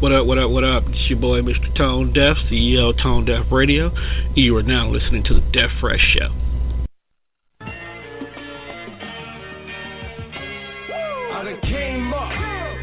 What up, what up, what up? It's your boy, Mr. Tone Deaf, CEO of Tonedefradio. You are now listening to the Deaf Fresh Show. I done came up,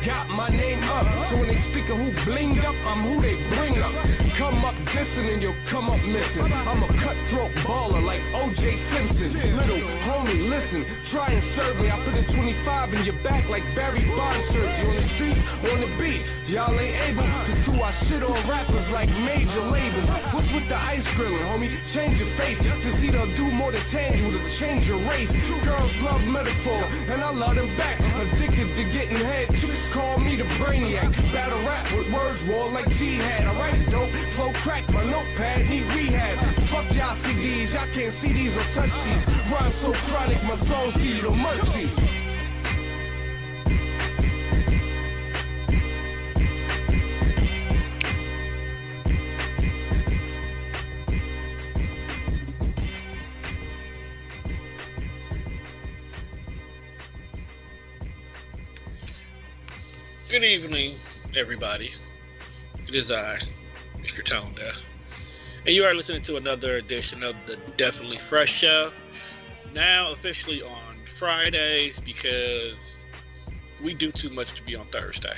got my name up. So when they speak of who blinged up, I'm who they bring up. Come up dissing and you'll come up missing. I'm a cutthroat baller like O.J. Simpson. Little homie, listen, try and serve me. I put a 25 in your back like Barry Bonds serves you on the street, on the beat. Y'all ain't able to do our shit on rappers like major labels. What's with the ice grilling, homie? Change your face. To see they'll do more than tangible to change your race. Girls love metaphor, and I love them back. Addicted to getting head. Chicks call me the brainiac. Battle rap with words war like G-Had. I write dope, flow crack, my notepad need rehab. Fuck y'all CDs, y'all can't see these or touch these. Rhyme so chronic, my songs give you the munchies. Good evening, everybody. It is I, Mr. Tone Deaf, and you are listening to another edition of the Definitely Fresh Show. Now officially on Fridays because we do too much to be on Thursday.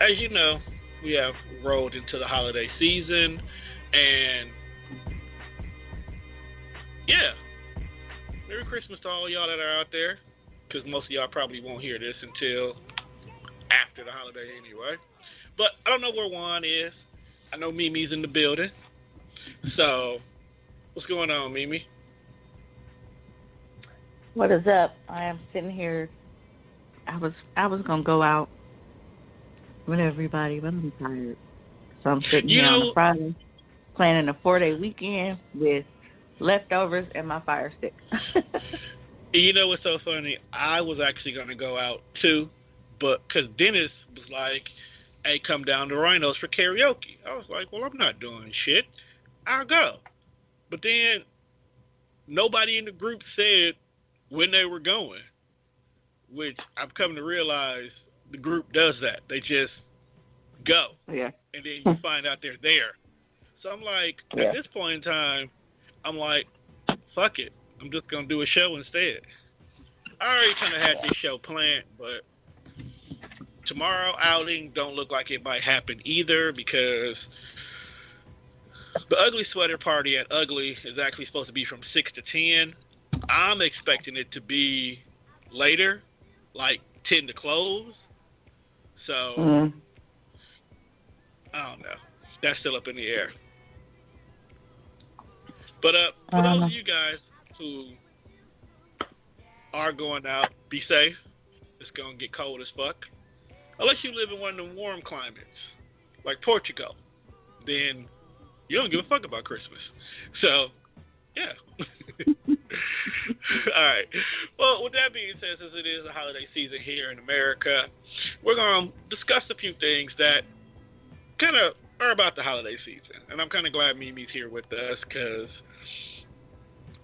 As you know, we have rolled into the holiday season, and yeah, Merry Christmas to all y'all that are out there, because most of y'all probably won't hear this until after the holiday anyway. But I don't know where Juan is. I know Mimi's in the building. So, what's going on, Mimi? What is up? I am sitting here. I was gonna go out with everybody, but I'm tired. So I'm sitting here on a Friday, planning a 4-day weekend with leftovers and my fire stick. You know what's so funny? I was actually gonna go out too, but because Dennis was like, hey, come down to Rhinos for karaoke. I was like, well, I'm not doing shit. I'll go. But then nobody in the group said when they were going, which I've come to realize the group does that. They just go. Yeah. And then you find out they're there. So I'm like, at this point in time, I'm like, fuck it. I'm just going to do a show instead. I already kind of had this show planned, but tomorrow outing don't look like it might happen either because the Ugly Sweater Party at Ugly is actually supposed to be from 6 to 10. I'm expecting it to be later, like 10 to close. So, I don't know. That's still up in the air. But for those of you guys who are going out, be safe. It's going to get cold as fuck. Unless you live in one of them warm climates, like Portugal, then you don't give a fuck about Christmas. So, yeah. All right. Well, with that being said, since it is a holiday season here in America, we're going to discuss a few things that kind of are about the holiday season. And I'm kind of glad Mimi's here with us because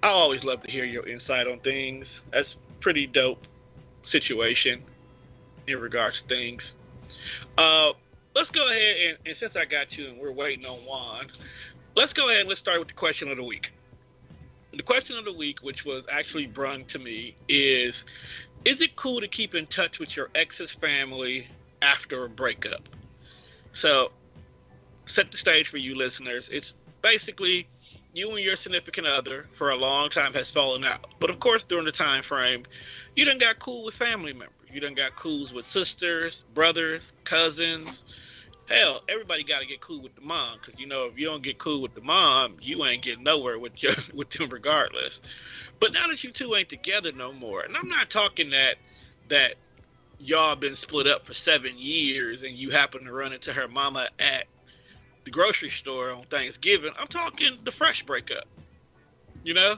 I always love to hear your insight on things. That's a pretty dope situation in regards to things. Let's go ahead and since I got you and we're waiting on Juan, let's go ahead and let's start with the question of the week. The question of the week, which was actually brung to me, is it cool to keep in touch with your ex's family after a breakup? So, set the stage for you listeners. It's basically you and your significant other for a long time has fallen out. But of course, during the time frame, you done got cool with family members. You done got cool with sisters, brothers, cousins. Hell, everybody got to get cool with the mom, because, you know, if you don't get cool with the mom, you ain't getting nowhere with them regardless. But now that you two ain't together no more, and I'm not talking that y'all been split up for 7 years and you happen to run into her mama at the grocery store on Thanksgiving. I'm talking the fresh breakup. You know?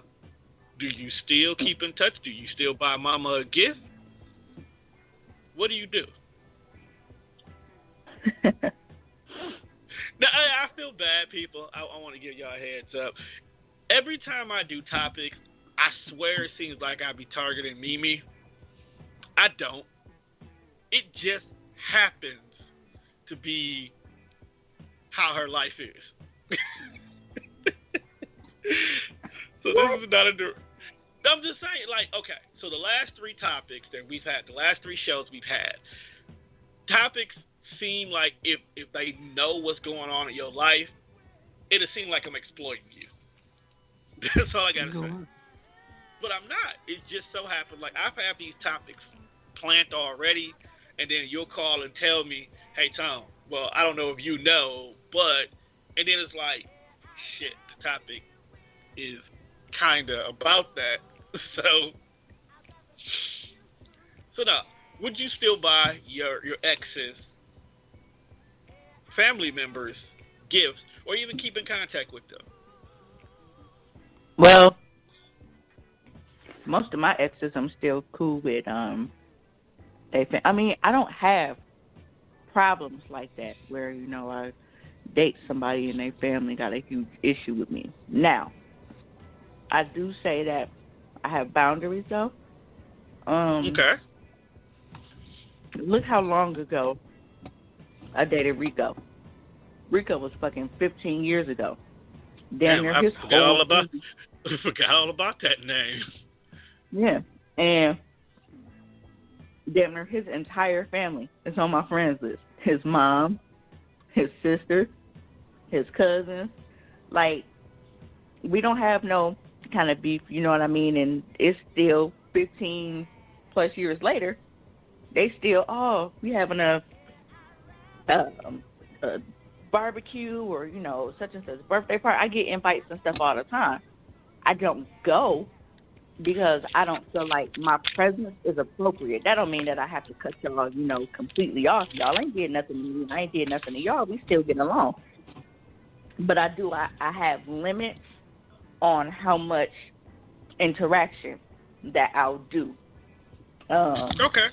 Do you still keep in touch? Do you still buy mama a gift? What do you do? Now, I feel bad, people. I want to give y'all a heads up. Every time I do topics, I swear it seems like I be targeting Mimi. I don't. It just happens to be how her life is. So this is not a. I'm just saying, like, okay. So the last three topics that we've had, the last three shows we've had, topics seem like if they know what's going on in your life, it'll seem like I'm exploiting you. That's all I gotta say. But I'm not. It just so happened, like, I've had these topics planned already, and then you'll call and tell me, hey, Tom, well, I don't know if you know, but, and then it's like, shit, the topic is kind of about that. So now, would you still buy your ex's family members gifts, or even keep in contact with them? Well, most of my exes I'm still cool with. I mean, I don't have problems like that where, you know, I date somebody and their family got a huge issue with me. Now, I do say that I have boundaries, though. Okay. Look how long ago I dated Rico. Rico was fucking 15 years ago. Damn, I forgot all about that name. Yeah, and damn near his entire family is on my friends list. His mom, his sister, his cousins. Like, we don't have no kind of beef, you know what I mean? And it's still 15 plus years later, they still, we having a barbecue or, you know, such and such birthday party. I get invites and stuff all the time. I don't go because I don't feel like my presence is appropriate. That don't mean that I have to cut y'all, you know, completely off. Y'all ain't did nothing to me. I ain't did nothing to y'all. We still get along. But I have limits on how much interaction that I'll do. Okay.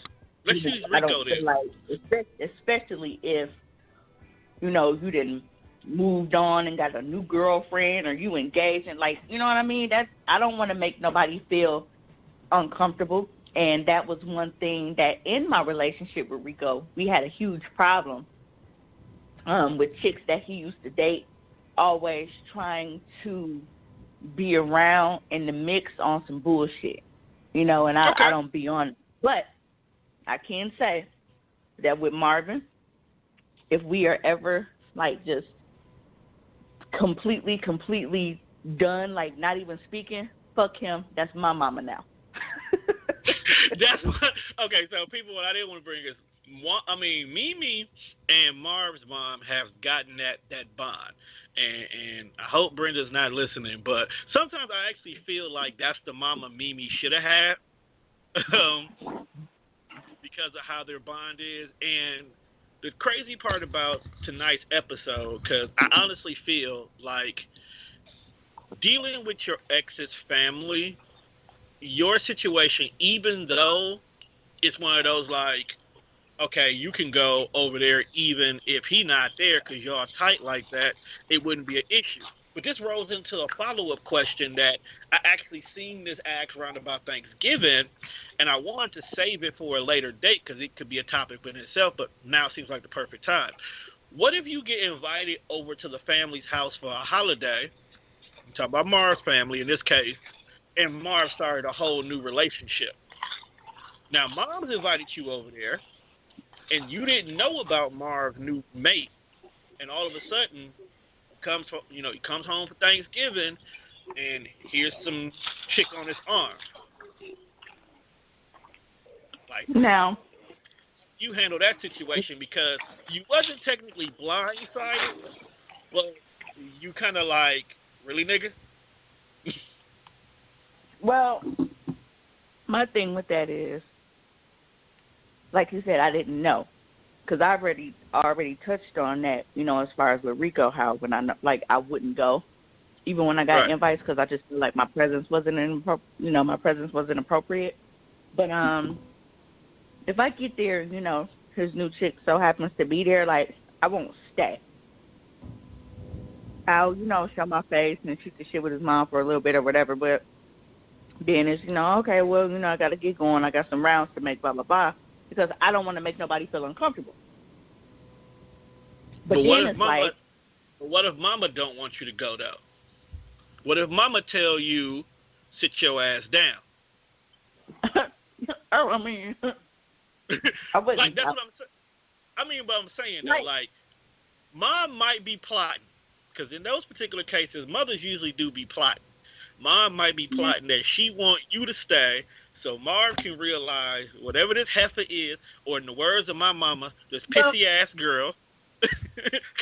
Let's use Rico then. Like, especially if, you know, you didn't moved on and got a new girlfriend or you engaged and, like, you know what I mean? I don't want to make nobody feel uncomfortable. And that was one thing that in my relationship with Rico, we had a huge problem with chicks that he used to date, always trying to be around in the mix on some bullshit, you know, and I don't be on it. But I can say that with Marvin, if we are ever, like, just completely done, like, not even speaking, fuck him. That's my mama now. That's what, okay, so people, what I didn't want to bring is, Mimi and Marv's mom have gotten that bond. And I hope Brenda's not listening, but sometimes I actually feel like that's the mama Mimi should have had because of how their bond is. And the crazy part about tonight's episode, because I honestly feel like dealing with your ex's family, your situation, even though it's one of those like, okay, you can go over there even if he not there because y'all tight like that, it wouldn't be an issue. But this rolls into a follow-up question that I actually seen this asked around about Thanksgiving, and I wanted to save it for a later date because it could be a topic within itself, but now it seems like the perfect time. What if you get invited over to the family's house for a holiday? I'm talking about Marv's family in this case, and Marv started a whole new relationship. Now, Mom's invited you over there, and you didn't know about Marv's new mate, and all of a sudden, he comes home for Thanksgiving, and here's some chick on his arm. Like, now, you handle that situation because you wasn't technically blindsided, but you kind of like, really, nigga? Well, my thing with that is, like you said, I didn't know. Because I already touched on that, you know, as far as with Rico, how when I wouldn't go, even when I got invites, because I just feel like my presence wasn't appropriate. But if I get there, you know, his new chick so happens to be there, like, I won't stay. I'll, you know, show my face and shoot the shit with his mom for a little bit or whatever. But then it's, you know, okay, well, you know, I got to get going. I got some rounds to make, blah, blah, blah. Because I don't want to make nobody feel uncomfortable. But then it's like, what if Mama don't want you to go though? What if Mama tell you sit your ass down? I mean, I wouldn't. Like that's what I'm saying. I mean, but I'm saying though, like Mom might be plotting, because in those particular cases, mothers usually do be plotting. Mom might be plotting that she want you to stay so Marv can realize whatever this heifer is, or in the words of my mama, this pissy ass girl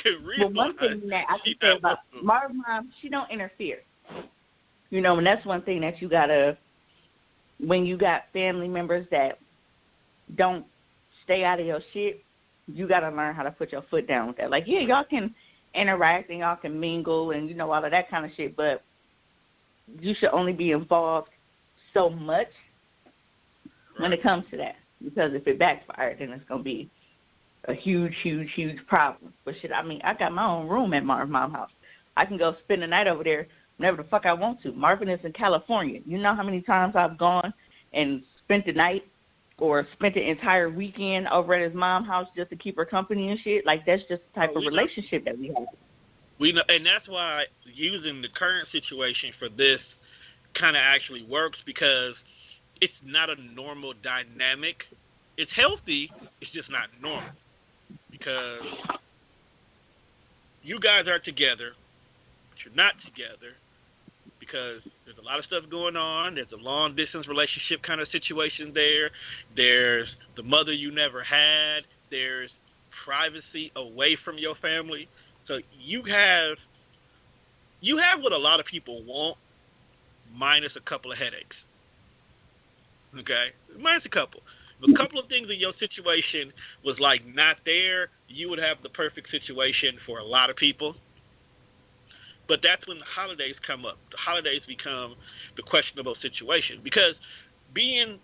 can realize. Well, one thing that I can say about Marv's mom, she don't interfere. You know, and that's one thing that you gotta, when you got family members that don't stay out of your shit, you gotta learn how to put your foot down with that. Like, yeah, y'all can interact and y'all can mingle and, you know, all of that kind of shit, but you should only be involved so much when it comes to that. Because if it backfires, then it's going to be a huge, huge, huge problem. But shit, I mean, I got my own room at Marvin's mom's house. I can go spend the night over there whenever the fuck I want to. Marvin is in California. You know how many times I've gone and spent the night or spent the entire weekend over at his mom's house just to keep her company and shit? Like, that's just the type of relationship that we have. We know, and that's why using the current situation for this kind of actually works, because it's not a normal dynamic. It's healthy, it's just not normal. Because you guys are together, but you're not together, because there's a lot of stuff going on. There's a long-distance relationship kind of situation there. There's the mother you never had. There's privacy away from your family. So you have what a lot of people want, minus a couple of headaches. Okay? Minus a couple. If a couple of things in your situation was like not there, you would have the perfect situation for a lot of people. But that's when the holidays come up. The holidays become the questionable situation. Because being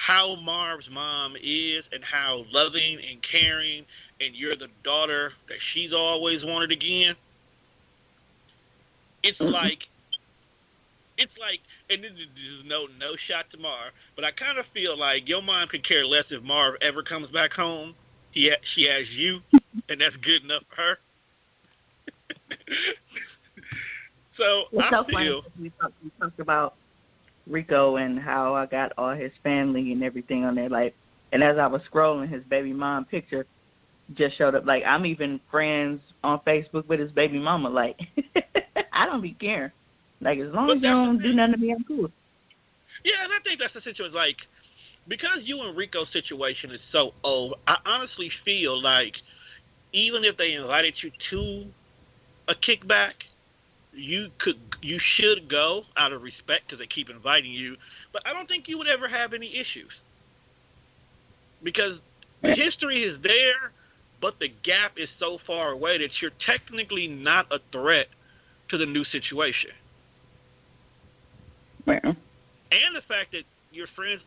how Marv's mom is and how loving and caring, and you're the daughter that she's always wanted again, it's like, and this is no shot to Marv, but I kind of feel like your mom could care less if Marv ever comes back home. She has you, and that's good enough for her. So it's I so feel funny. We talked about Rico and how I got all his family and everything on there. Like, and as I was scrolling, his baby mom picture just showed up. Like, I'm even friends on Facebook with his baby mama. Like, I don't be caring. Like, as long as you don't do nothing to me, I'm cool. Yeah, and I think that's the situation. Like, because you and Rico's situation is so old, I honestly feel like even if they invited you to a kickback, you should go out of respect because they keep inviting you. But I don't think you would ever have any issues, because the history is there, but the gap is so far away that you're technically not a threat to the new situation. Well. And the fact that you're friends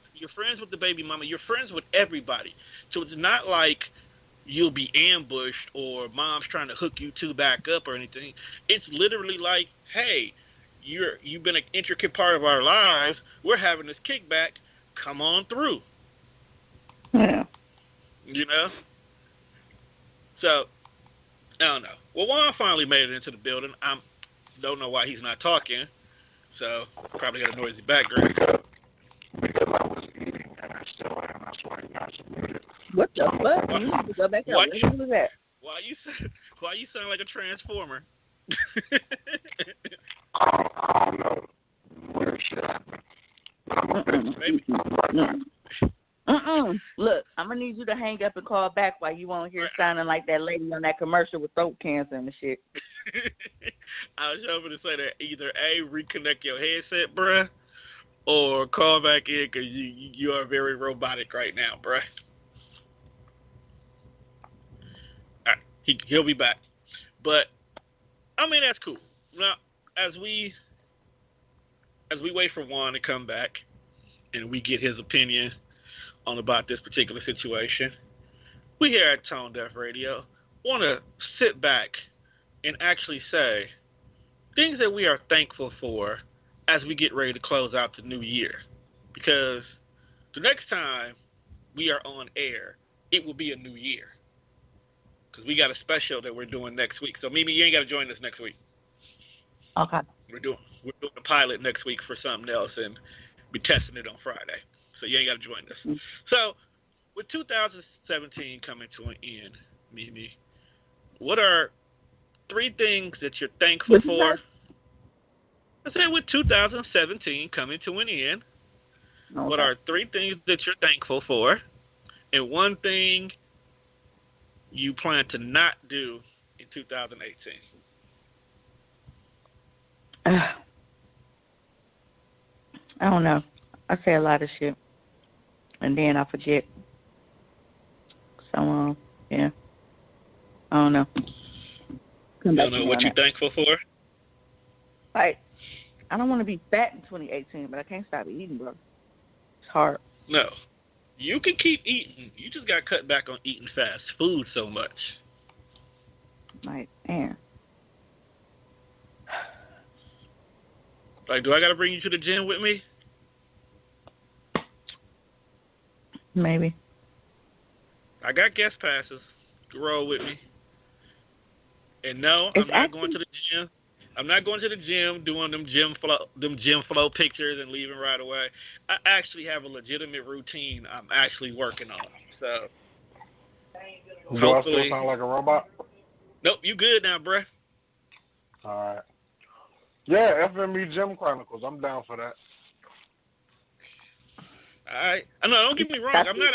with the baby mama, you're friends with everybody. So it's not like you'll be ambushed or mom's trying to hook you two back up or anything. It's literally like, hey, you've been an intricate part of our lives. We're having this kickback. Come on through. Yeah. You know? So, I don't know. Well, Juan finally made it into the building. I don't know why he's not talking. So, probably got a noisy background. Because I was eating and I still am. That's why you guys are muted. What the fuck? You need to go back up. What was that? Why you sound like a transformer? I don't know where shit happened. Look, I'm gonna need you to hang up and call back while you won't hear sounding like that lady on that commercial with throat cancer and the shit. I was hoping to say that either A, reconnect your headset, bruh, or call back in because you are very robotic right now, bruh. All right, he'll be back. But I mean, that's cool. Now, as we wait for Juan to come back and we get his opinion on about this particular situation, we here at Tonedefradio want to sit back and actually say things that we are thankful for as we get ready to close out the new year. Because the next time we are on air, it will be a new year. because we got a special that we're doing next week. So Mimi, you ain't got to join us next week. Okay. We're doing a pilot next week for something else, and be testing it on Friday. So you ain't got to join us. Mm-hmm. So with 2017 coming to an end, Mimi, what are 3 things that you're thankful for? I said with 2017 coming to an end, what are 3 things that you're thankful for, and 1 thing you plan to not do in 2018? I don't know. I say a lot of shit, and then I forget. So, yeah. I don't know. You don't know what you're thankful for? Like, I don't want to be fat in 2018, but I can't stop eating, bro. It's hard. No. You can keep eating. You just got to cut back on eating fast food so much. Like, man. Like, do I got to bring you to the gym with me? Maybe. I got guest passes. Roll with me. And no, I'm not going to the gym. I'm not going to the gym doing them gym flow pictures and leaving right away. I actually have a legitimate routine I'm actually working on. So do I still sound like a robot? Nope, you good now, bruh. All right. Yeah, FME Gym Chronicles. I'm down for that. All right. No, don't get me wrong. I'm not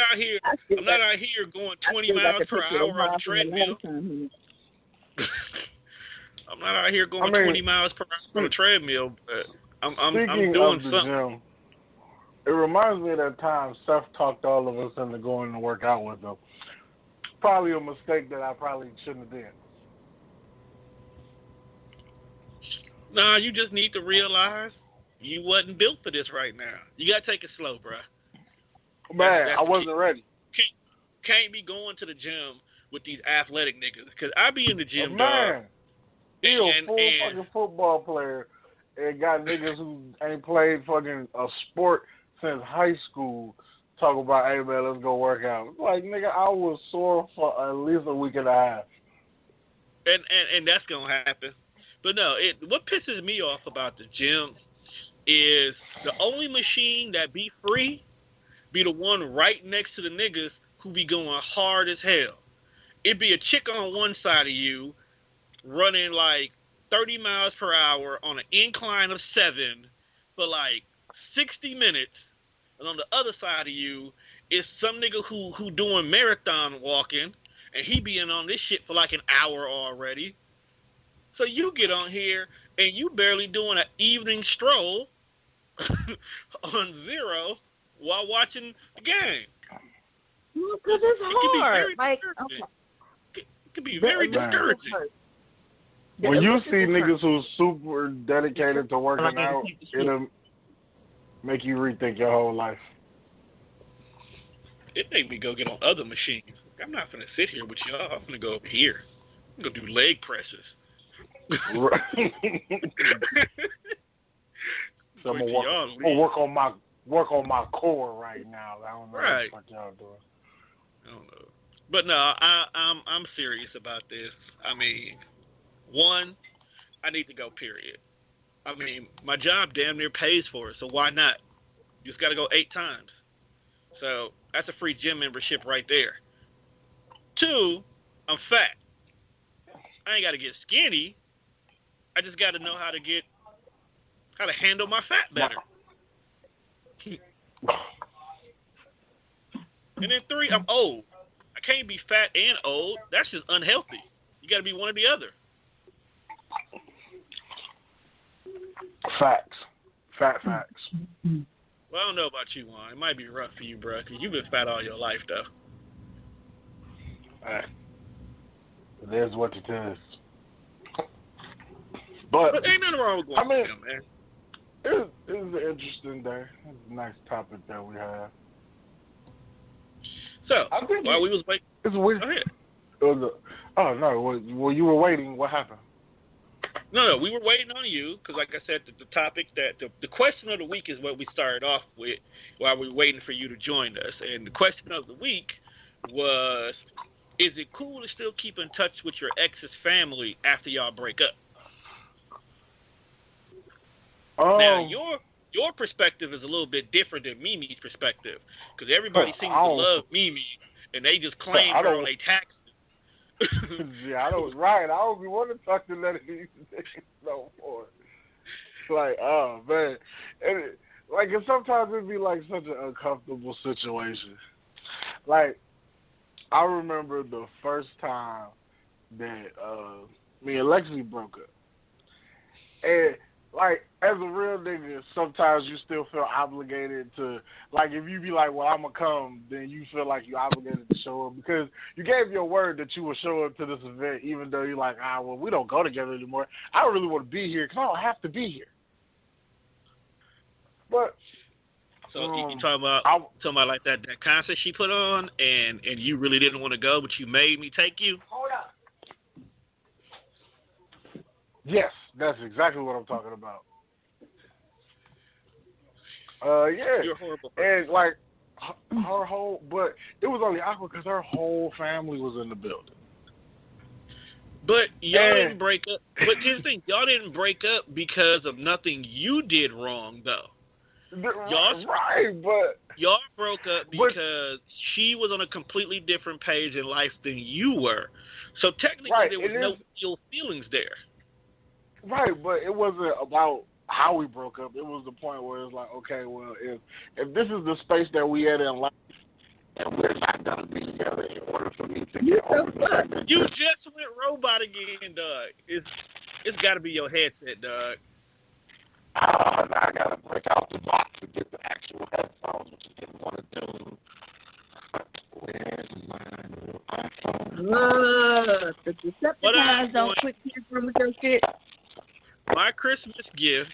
out here going 20 miles per hour on the treadmill. I'm not out here going 20 miles per hour on the treadmill, but I'm doing something. Gym, it reminds me of that time Seth talked all of us into going to work out with him. Probably a mistake that I probably shouldn't have done. Nah, you just need to realize you wasn't built for this right now. You got to take it slow, bro. Man, I wasn't ready. Can't be going to the gym with these athletic niggas. Because I be in the gym, man. He a full fucking football player and got niggas who ain't played fucking a sport since high school talk about, hey, man, let's go work out. Like, nigga, I was sore for at least a week and a half. And that's going to happen. But no, what pisses me off about the gym is the only machine that be free be the one right next to the niggas who be going hard as hell. It be a chick on one side of you running like 30 miles per hour on an incline of 7 for like 60 minutes. And on the other side of you is some nigga who doing marathon walking, and he being on this shit for like an hour already. So you get on here and you barely doing an evening stroll on zero while watching the game. Because it's hard. It can be very discouraging. When you see niggas who's super dedicated to working out, it'll make you rethink your whole life. It made me go get on other machines. I'm not going to sit here with y'all. I'm going to go over here. I'm going to do leg presses. So I'm gonna work on my core right now. I don't know what y'all doing. I don't know, but no, I'm serious about this. I mean, one, I need to go. Period. I mean, my job damn near pays for it, so why not? You just got to go 8 times. So that's a free gym membership right there. 2, I'm fat. I ain't got to get skinny. I just got to know how to handle my fat better. And then 3, I'm old. I can't be fat and old. That's just unhealthy. You got to be one or the other. Facts. Facts. Well, I don't know about you, Juan. It might be rough for you, bro, because you've been fat all your life, though. It is what it is. But ain't nothing wrong with going to gym, man. It was an interesting day. It's a nice topic that we have. So, while we was waiting, it's weird. Go ahead. Oh, no. Well, you were waiting. What happened? No, we were waiting on you because, like I said, the topic the question of the week is what we started off with while we were waiting for you to join us. And the question of the week was, is it cool to still keep in touch with your ex's family after y'all break up? Now, your perspective is a little bit different than Mimi's perspective, because everybody seems to love Mimi, and they just claim her on their taxes. Yeah, I don't be wanting to talk to none of these niggas no more. Like, oh man, and sometimes it'd be like such an uncomfortable situation. Like, I remember the first time that me and Lexi broke up, and like, as a real nigga, sometimes you still feel obligated to, like, if you be like, well, I'm going to come, then you feel like you're obligated to show up because you gave your word that you would show up to this event even though you're like, well, we don't go together anymore. I don't really want to be here because I don't have to be here. But, so you talking about like that concert she put on and you really didn't want to go, but you made me take you? Hold up. Yes, that's exactly what I'm talking about. Yeah. You're horrible. And like her whole, but it was only awkward because her whole family was in the building. But y'all didn't break up. But here's the thing, y'all didn't break up because of nothing you did wrong, though. Y'all broke up because she was on a completely different page in life than you were. So technically, there was no ill feelings there. Right, but it wasn't about how we broke up. It was the point where it's like, okay, well, if this is the space that we had in life, and we're not gonna be together in order for me to get over that. You just went robot again, dog. It's got to be your headset, dog. I gotta break out the box to get the actual headphones, which I didn't want to do. Where's my new iPhone? The Decepticons don't quit here with your shit. My Christmas gift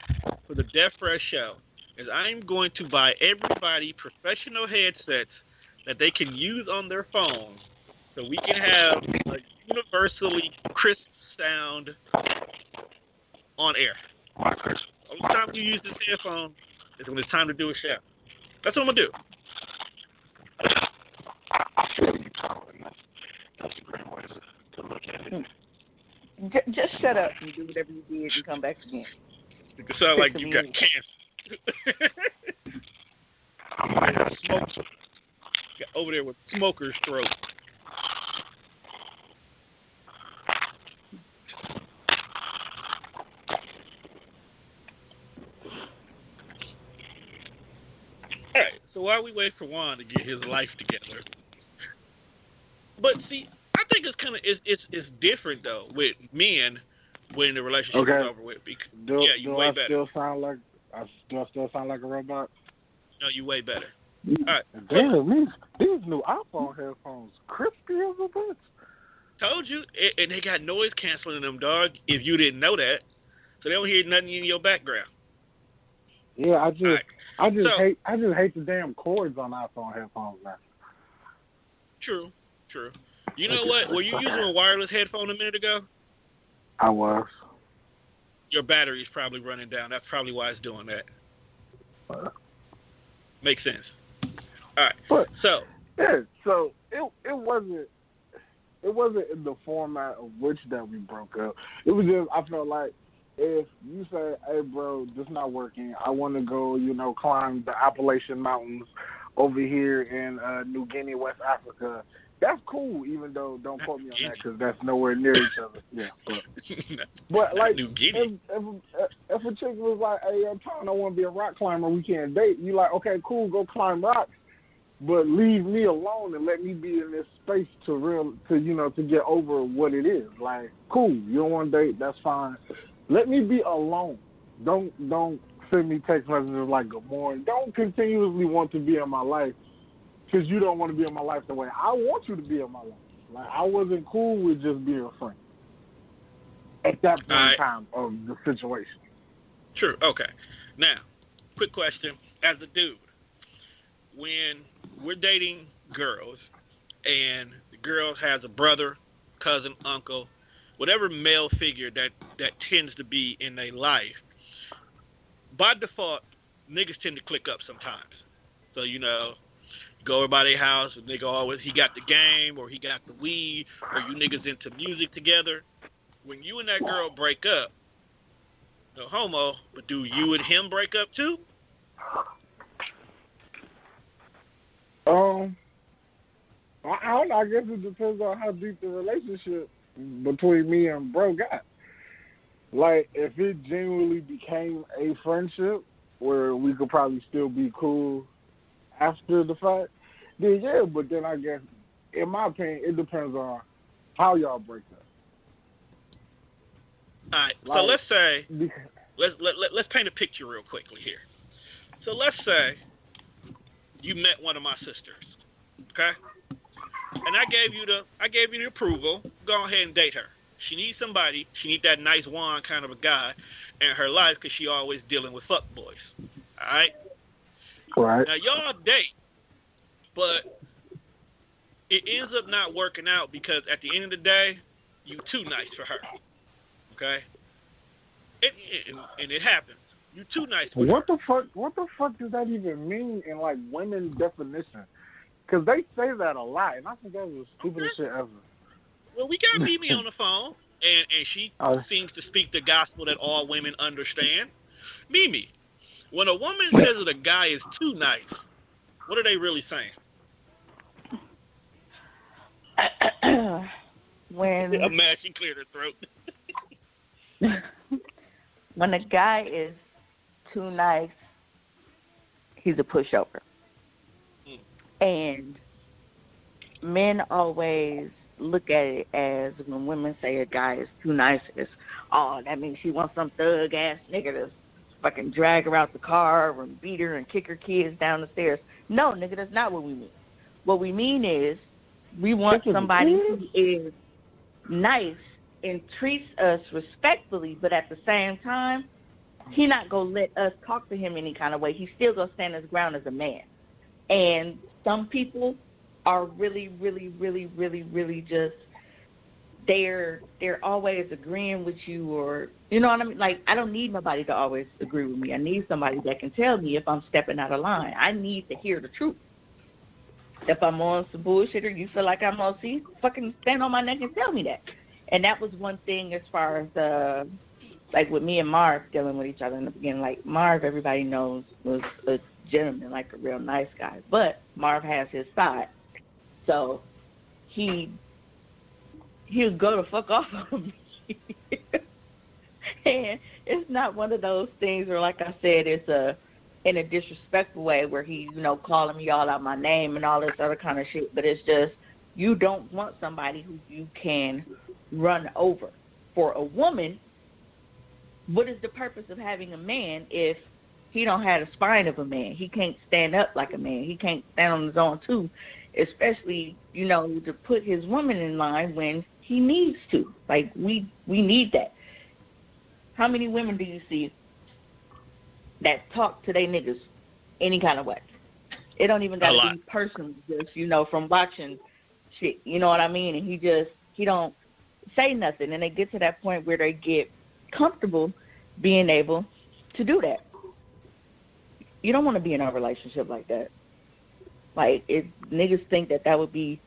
for the Death Fresh show is I'm going to buy everybody professional headsets that they can use on their phones so we can have a universally crisp sound on air. My Christmas. All the time you use this headphone is when it's time to do a show. That's what I'm going to do. I feel you, Colin. That's a great way to look at it. Just shut up and do whatever you did and come back again. It sounds like you got cancer. I might have cancer. Got over there with smoker's throat. All right, so while we wait for Juan to get his life together, but see, I think it's kind of it's different though with men when the relationship is over with. Do way I better. still sound like a robot? No, you way better. All right. Damn, these new iPhone headphones crispy as a bitch. Told you, and they got noise canceling in them, dog. If you didn't know that, so they don't hear nothing in your background. Yeah, I just hate the damn cords on iPhone headphones now. True. You know what? Were you using a wireless headphone a minute ago? I was. Your battery's probably running down. That's probably why it's doing that. Makes sense. All right. But, so it wasn't in the format of which that we broke up. It was just I felt like if you say, hey bro, this not working, I want to go, climb the Appalachian Mountains over here in New Guinea, West Africa. That's cool, even though don't quote me on that because that's nowhere near each other. Yeah, but like if a chick was like, "Hey, Tom, I want to be a rock climber. We can't date." You like, okay, cool, go climb rocks, but leave me alone and let me be in this space to get over what it is. Like, cool, you don't want to date, that's fine. Let me be alone. Don't send me text messages like good morning. Don't continuously want to be in my life. Because you don't want to be in my life the way I want you to be in my life. Like, I wasn't cool with just being a friend at that point in time of the situation. True. Okay. Now, quick question. As a dude, when we're dating girls and the girl has a brother, cousin, uncle, whatever male figure that tends to be in their life, by default, niggas tend to click up sometimes. So, go over by their house, and nigga always, he got the game, or he got the weed, or you niggas into music together. When you and that girl break up, no homo, but do you and him break up too? I don't know. I guess it depends on how deep the relationship between me and bro got. Like, if it genuinely became a friendship where we could probably still be cool after the fact, then yeah. But then I guess, in my opinion, it depends on how y'all break up. All right. So let's say let's paint a picture real quickly here. So let's say you met one of my sisters, okay? And I gave you the approval. Go ahead and date her. She needs somebody. She needs that nice wand kind of a guy in her life because she always dealing with fuck boys. All right. Right. Now y'all date, but it ends up not working out because at the end of the day, you too nice for her. Okay. And it happens. You too nice for what her. What the fuck does that even mean in like women's definition? Because they say that a lot, and I think that's the stupidest shit ever. Well, we got Mimi on the phone, and she seems to speak the gospel that all women understand. Mimi, when a woman says that a guy is too nice, what are they really saying? When imagine cleared her throat. When a guy is too nice, he's a pushover. And men always look at it as when women say a guy is too nice, it's, oh, that means she wants some thug ass nigga to fucking drag her out the car and beat her and kick her kids down the stairs. No, nigga, that's not what we mean. What we mean is we want somebody who is nice and treats us respectfully, but at the same time, he not going to let us talk to him any kind of way. He's still going to stand his ground as a man. And some people are really, really, really, really, really just, they're always agreeing with you, or, you know what I mean? Like, I don't need nobody to always agree with me. I need somebody that can tell me if I'm stepping out of line. I need to hear the truth. If I'm on some bullshit or you feel like I'm on C, fucking stand on my neck and tell me that. And that was one thing as far as, like with me and Marv dealing with each other in the beginning. Like, Marv, everybody knows, was a gentleman, like a real nice guy. But Marv has his side. So he'll go the fuck off on me. And it's not one of those things where, like I said, it's in a disrespectful way where he, calling me all out my name and all this other kind of shit. But it's just, you don't want somebody who you can run over. For a woman, what is the purpose of having a man if he don't have the spine of a man? He can't stand up like a man. He can't stand on his own too, especially, to put his woman in line when he needs to. Like, we need that. How many women do you see that talk to their niggas any kind of way? It don't even got to be personal, just, from watching shit, you know what I mean? And he don't say nothing, and they get to that point where they get comfortable being able to do that. You don't want to be in a relationship like that. Like, if niggas think that would be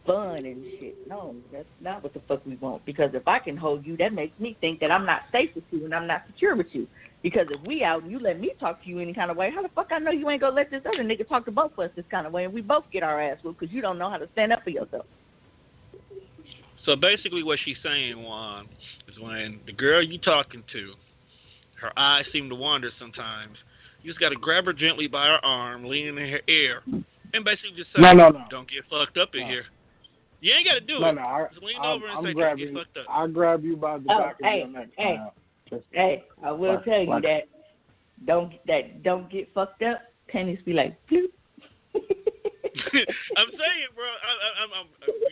fun and shit. No, that's not what the fuck we want. Because if I can hold you, that makes me think that I'm not safe with you and I'm not secure with you. Because if we out and you let me talk to you any kind of way, how the fuck I know you ain't gonna let this other nigga talk to both of us this kind of way and we both get our ass whooped because you don't know how to stand up for yourself. So basically what she's saying, Juan, is when the girl you talking to, her eyes seem to wander sometimes, you just got to grab her gently by her arm, lean in her ear, and basically just say, no. Don't get fucked up in here. You ain't got to do it. Just lean over and say, don't get fucked up. I'll grab you by the back of your neck. Hey, I will tell you that don't get fucked up. Pennies be like, bloop. I'm saying, bro, I'm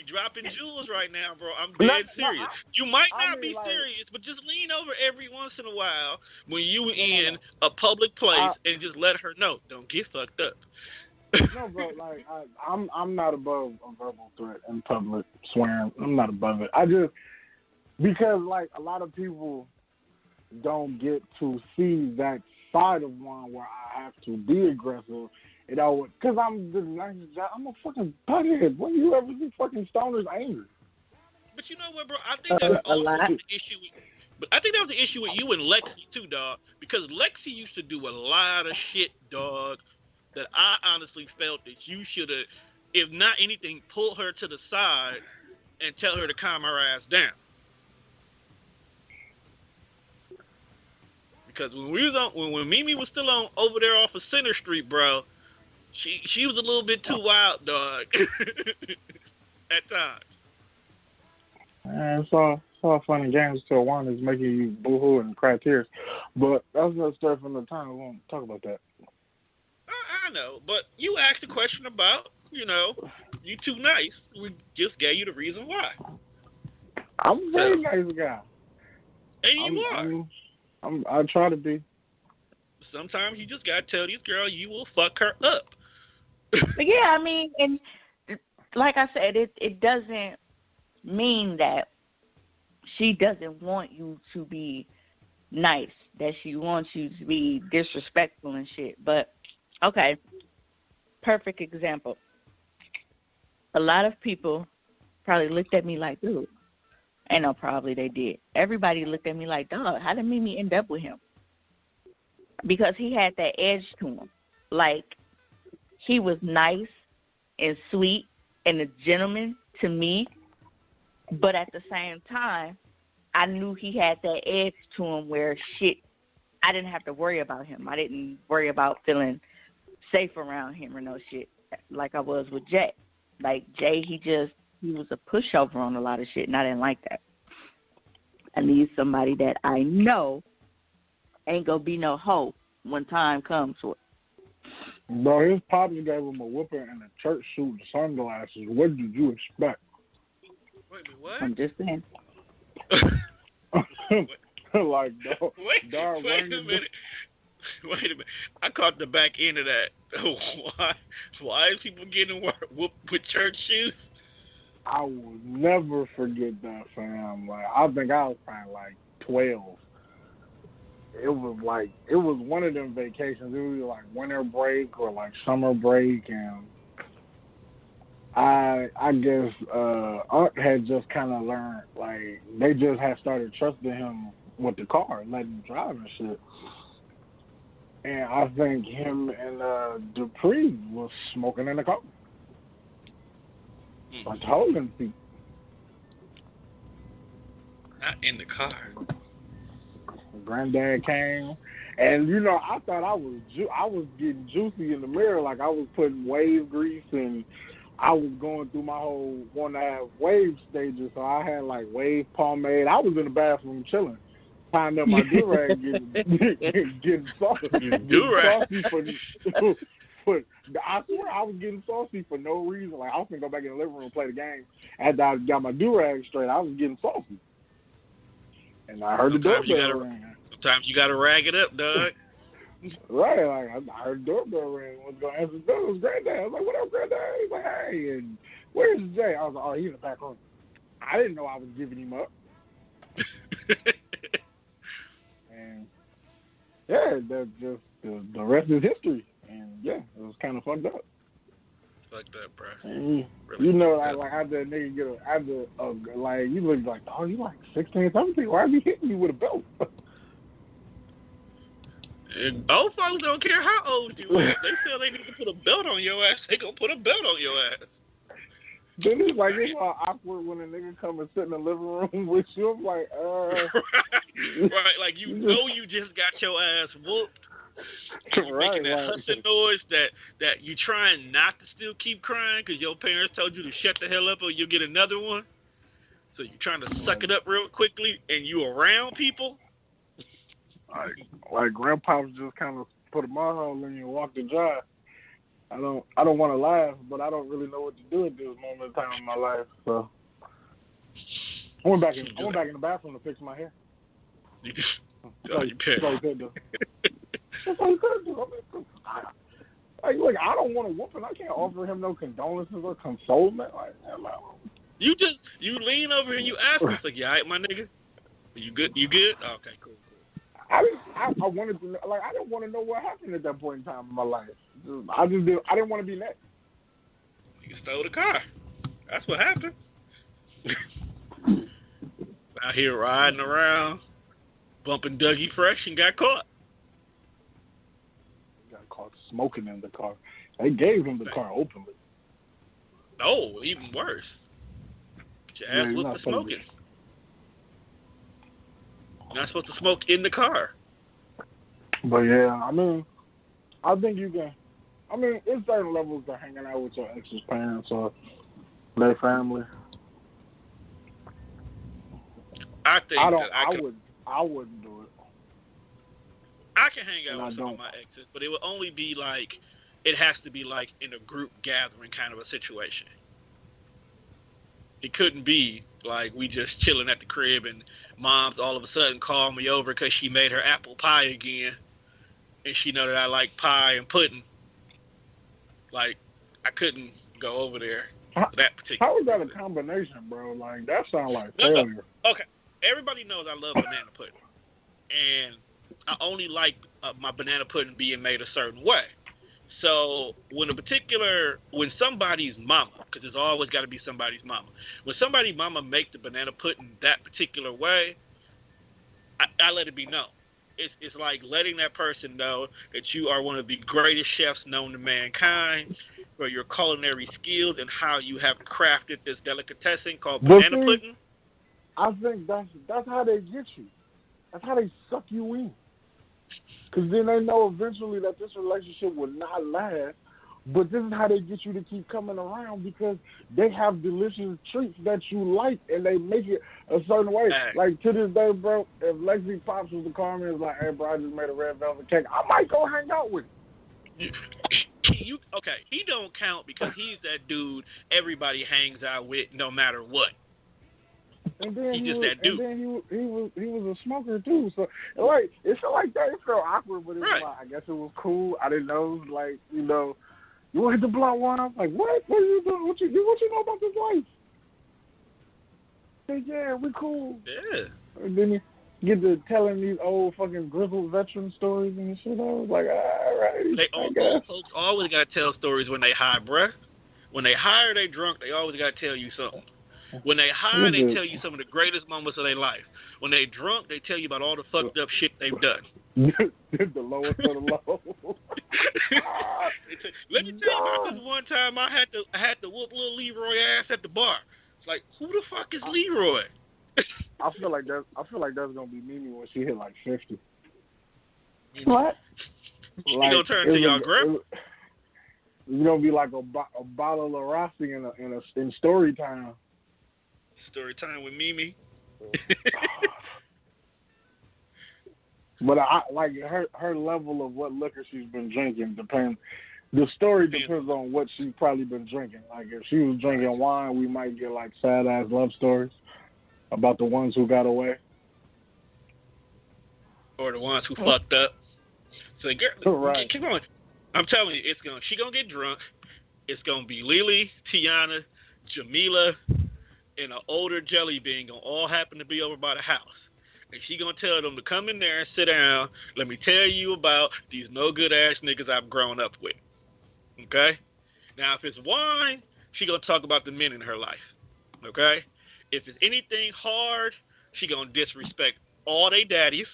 dropping jewels right now, bro. I'm dead serious. You might not be serious, but just lean over every once in a while when you in a public place and just let her know, don't get fucked up. No, bro, like I'm not above a verbal threat in public, swearing. I'm not above it. I just, because like a lot of people don't get to see that side of one where I have to be aggressive It all because I'm the nicest guy. I'm a fucking butthead. When you ever see fucking stoners angry? But you know what, bro? I think that's also the issue. But I think that was the issue with you and Lexi too, dog. Because Lexi used to do a lot of shit, dog, that I honestly felt that you should have, if not anything, pull her to the side and tell her to calm her ass down. Because when we was on, when Mimi was still on over there off of Center Street, bro, she was a little bit too wild, dog. At times. It's all fun and games till one is making you boo-hoo and cry tears. But that's not stuff from the time. We won't talk about that. I know, but you asked a question about, you too nice. We just gave you the reason why. I'm a very nice guy. And you are. I try to be. Sometimes you just gotta tell this girl you will fuck her up. Yeah, I mean, and like I said, it doesn't mean that she doesn't want you to be nice, that she wants you to be disrespectful and shit. But, okay, perfect example. A lot of people probably looked at me like, dude, ain't no probably they did. Everybody looked at me like, dog, how did Mimi end up with him? Because he had that edge to him. Like, he was nice and sweet and a gentleman to me, but at the same time, I knew he had that edge to him where I didn't have to worry about him. I didn't worry about feeling safe around him or no shit like I was with Jay. Like, Jay, he was a pushover on a lot of shit, and I didn't like that. I need somebody that I know ain't gonna be no hoe when time comes for it. Bro, his pops gave him a whooping and a church suit and sunglasses. What did you expect? Wait a minute, what? I'm just saying. Like, dog. Wait a minute. I caught the back end of that. Why is people getting whooped with church shoes? I will never forget that, fam. Like, I think I was probably like 12. It was one of them vacations. It was like winter break or like summer break, and I guess Aunt had just kind of learned, like, they just had started trusting him with the car, letting him drive and shit. And I think him and Dupree was smoking in the car. I told him to. Not in the car. Granddad came, and I thought I was getting juicy in the mirror, like I was putting wave grease, and I was going through my whole want to have wave stages. So I had like wave pomade. I was in the bathroom chilling, tying up my do-rag, getting saucy. I swear I was getting saucy for no reason. Like, I was gonna go back in the living room and play the game. After I got my do-rag straight, I was getting saucy. And I heard the doorbell ring. Sometimes you gotta rag it up, dog. Right, like I heard the doorbell ring. I was gonna answer the door. It was Granddad. I was like, "What up, Granddad?" He's like, "Hey, and where's Jay?" I was like, "Oh, he's in the back room." I didn't know I was giving him up. And yeah, that's just the rest is history. And yeah, it was kind of fucked up. Fucked up, bro. And really like how that nigga get like, you look like, oh, you like 16, 17. Why are you hitting me with a belt? And old folks don't care how old you are. They say they need to put a belt on your ass. They gonna put a belt on your ass. Then it's all awkward when a nigga come and sit in the living room with you. I'm like, right, like you just got your ass whooped. You're making that hussing noise that you trying not to still keep crying because your parents told you to shut the hell up or you'll get another one. So you're trying to suck it up real quickly and you around people. Like Grandpa just kind of put a mud hole in you and walked the drive. I don't want to laugh, but I don't really know what to do at this moment in time in my life. So I went back in the bathroom to fix my hair. You could. Like, look, I don't want to whoop him. I can't offer him no condolences or consolement. Like, you lean over and you ask him, like, "You all right, my nigga? You good? You good? Okay, cool. I wanted to know, like, I didn't want to know what happened at that point in time in my life. I didn't want to be next. You stole the car. That's what happened. Out here riding around, bumping Dougie Fresh, and got caught. Got caught smoking in the car. They gave him the car openly. Oh, even worse. Your ass whooped for smoking. You're not supposed to smoke in the car. But yeah, I mean, I think you can. I mean, it's certain levels to hanging out with your ex's parents or their family. I think I wouldn't do it. I can hang out with some of my exes, but it would only be like, it has to be like in a group gathering kind of a situation. It couldn't be like we just chilling at the crib and mom's all of a sudden called me over because she made her apple pie again, and she know that I like pie and pudding. Like, I couldn't go over there for that particular. How is that a combination, bro? Like, that sounds like failure. No. Okay, everybody knows I love banana pudding, and I only like my banana pudding being made a certain way. So when somebody's mama, because it's always got to be somebody's mama, when somebody's mama make the banana pudding that particular way, I let it be known. It's like letting that person know that you are one of the greatest chefs known to mankind for your culinary skills and how you have crafted this delicatessen called banana pudding. I think that's how they get you. That's how they suck you in. Because then they know eventually that this relationship will not last. But this is how they get you to keep coming around, because they have delicious treats that you like and they make it a certain way. Like, to this day, bro, if Lexi Pops was to call me and was like, hey, bro, I just made a red velvet cake, I might go hang out with him. Okay, he don't count because he's that dude everybody hangs out with no matter what. And then he's just that dude. And then he was a smoker too. So like, it felt like that. It felt awkward, but it was like, I guess it was cool. I didn't know, like, you know, you want to hit the block one? I'm like, what? What are you doing? What you know about this life? Say, yeah, we cool. Yeah. And then you get to telling these old fucking grizzled veteran stories and shit. I was like, all right. Folks always got to tell stories when they high, bruh. When they high or they drunk, they always got to tell you something. When they high, they tell you some of the greatest moments of their life. When they drunk, they tell you about all the fucked up shit they've done. The lowest of the low. Let me tell you about this one time I had to whoop little Leroy ass at the bar. It's like, who the fuck is Leroy? I feel like that's gonna be Mimi when she hit like 50. What? You gonna turn to your grandma? It's gonna be like a bottle of Rossi in story time. Story time with Mimi. But I like her level of what liquor she's been drinking depends. The story depends on what she's probably been drinking. Like, if she was drinking wine, we might get like sad ass love stories about the ones who got away, or the ones who fucked up. So, girl, right. Keep going. I'm telling you, she gonna get drunk. It's gonna be Lily, Tiana, Jamila, and an older jelly bean gonna all happen to be over by the house. And she gonna tell them to come in there and sit down. Let me tell you about these no good ass niggas I've grown up with. Okay? Now, if it's wine, she gonna talk about the men in her life. Okay? If it's anything hard, she gonna disrespect all they daddies.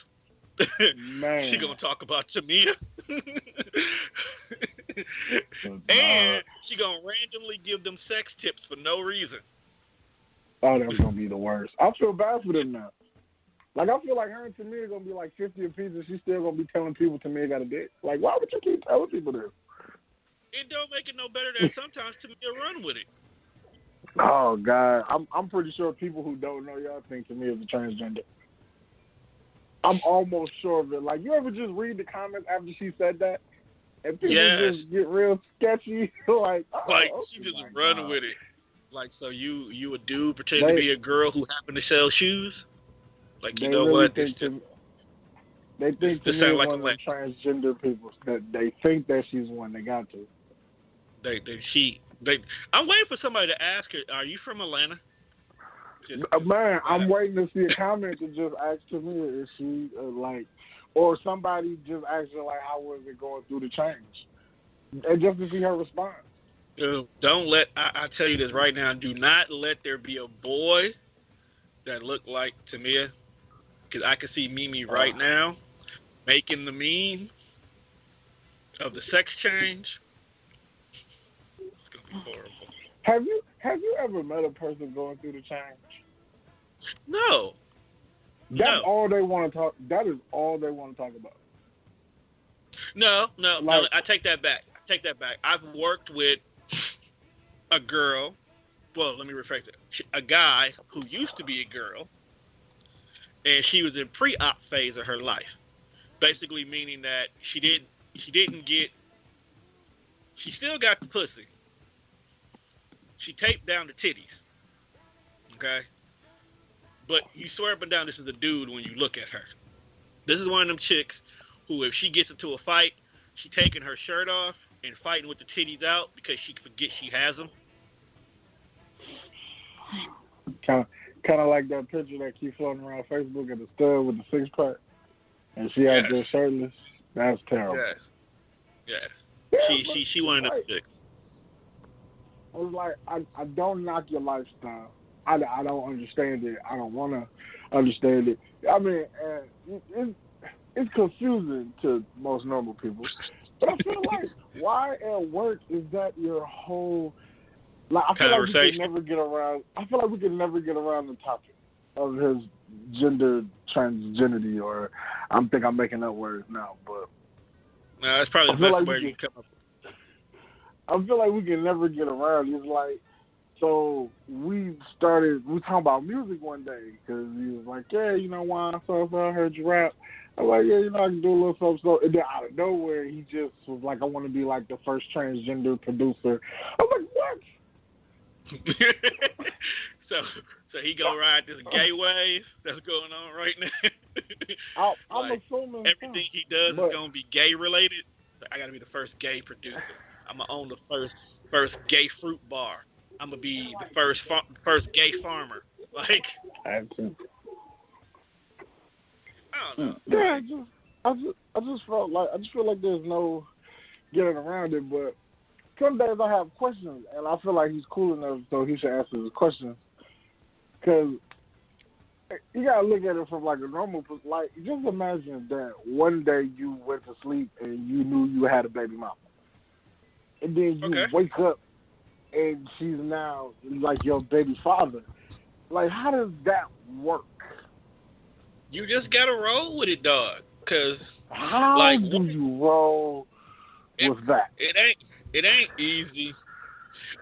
Man. She gonna talk about Tamia. And she gonna randomly give them sex tips for no reason. Oh, that's gonna be the worst. I feel bad for them now. Like, I feel like her and Tamia gonna be like 50 apiece, and she's still gonna be telling people Tamia got a dick. Like, why would you keep telling people this? It don't make it no better that sometimes Tamia run with it. Oh God, I'm pretty sure people who don't know y'all think Tamia is a transgender. I'm almost sure of it. Like, you ever just read the comments after she said that, and people just get real sketchy? Like she just run with it. Like, so you a dude pretending to be a girl who happened to sell shoes? Like, you know what? They think to me like one of the transgender people that they think that she's one. They got to. I'm waiting for somebody to ask her, are you from Atlanta? Man, I'm waiting to see a comment to just ask to me, is she, like, or somebody just asking like, how was it going through the change, and just to see her response. Don't let I tell you this right now. Do not let there be a boy that look like Tamia, because I can see Mimi right now making the meme of the sex change. It's gonna be horrible. Have you ever met a person going through the change? No. That's all they want to talk. That is all they want to talk about. No. I take that back. I've worked with a girl. Well, let me rephrase it. A guy who used to be a girl, and she was in pre-op phase of her life. Basically, meaning that she still got the pussy. She taped down the titties. Okay? But you swear up and down this is a dude when you look at her. This is one of them chicks who, if she gets into a fight, she taking her shirt off and fighting with the titties out because she forgets she has them. Kind of like that picture that keeps floating around Facebook of the stud with the six-pack, and she out there shirtless. That's terrible. Yes. Yeah, she one of them chicks. I was like, I don't knock your lifestyle. I don't understand it. I don't want to understand it. I mean, it's confusing to most normal people. But I feel like, why at work is that your whole? Like, I feel like we can never get around. I feel like we can never get around the topic of his gender transgenity, or I think I'm making up words now, but no, that's probably the best word you come up with. I feel like we can never get around. It's like, so we talking about music one day, because he was like, yeah, you know why I heard you rap. I'm like, yeah, you know, I can do a little something. So, and then out of nowhere, he just was like, I want to be like the first transgender producer. I'm like, what? so he gonna ride this gay wave that's going on right now. I'm assuming everything he does is gonna be gay related. So I gotta be the first gay producer. I'm gonna own the first gay fruit bar. I'm gonna be the first gay farmer. Like, I don't know. Yeah, I just feel like there's no getting around it. But some days I have questions, and I feel like he's cool enough, so he should answer the questions. Because you gotta look at it from like a normal, like, just imagine that one day you went to sleep and you knew you had a baby mama, and then you wake up and she's now like your baby father. Like, how does that work? You just gotta roll with it, dog. Cause how do you roll with that? It ain't easy.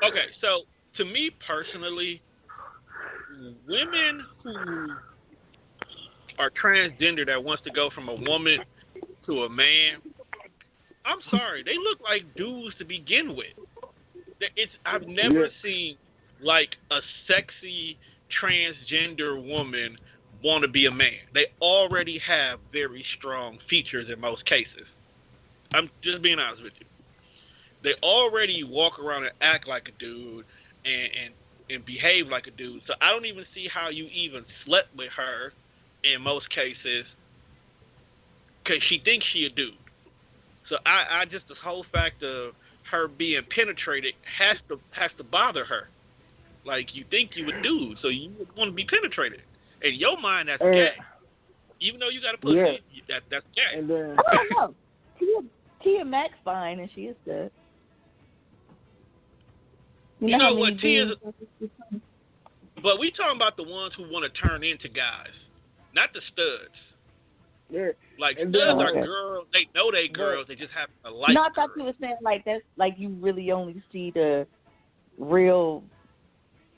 Okay, so to me personally, women who are transgender that wants to go from a woman to a man, I'm sorry, they look like dudes to begin with. I've never seen like a sexy transgender woman want to be a man. They already have very strong features in most cases. I'm just being honest with you. They already walk around and act like a dude and behave like a dude. So I don't even see how you even slept with her in most cases, because she thinks she a dude. So I just, this whole fact of her being penetrated has to bother her. Like, you think you a dude, so you want to be penetrated. In your mind, that's gay. Even though you got a pussy, that's gay. And then, I don't know. Tia Mac's fine, and she is good. You know what, Tia's... But we talking about the ones who want to turn into guys, not the studs. Yeah. Like, studs are girls. They know they girls. They just have to like. No, I thought you were saying like that's like you really only see the real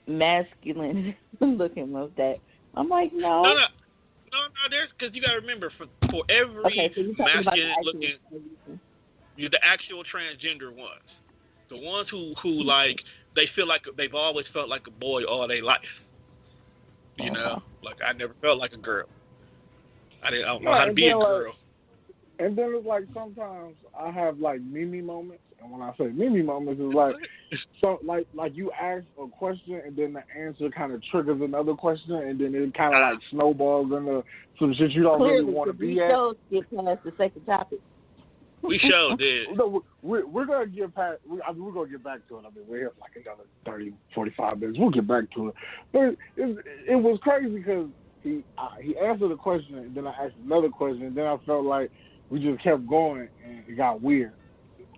masculine looking of that. I'm like, no. No. There's, because you got to remember, for every masculine looking, you're the actual transgender ones, the ones who like they feel like they've always felt like a boy all their life. You know, like I never felt like a girl. I don't know how to be a girl. And then it's like sometimes I have like Mimi moments, and when I say Mimi moments, it's like so like you ask a question and then the answer kind of triggers another question, and then it kind of like snowballs into some shit you don't really want to be at. Get past the second topic. We sure did. No, we're gonna get past. We're gonna get back to it. I mean, we're here for like another 30, 45 minutes. We'll get back to it. But it was crazy because he answered a question, and then I asked another question, and then I felt like we just kept going, and it got weird.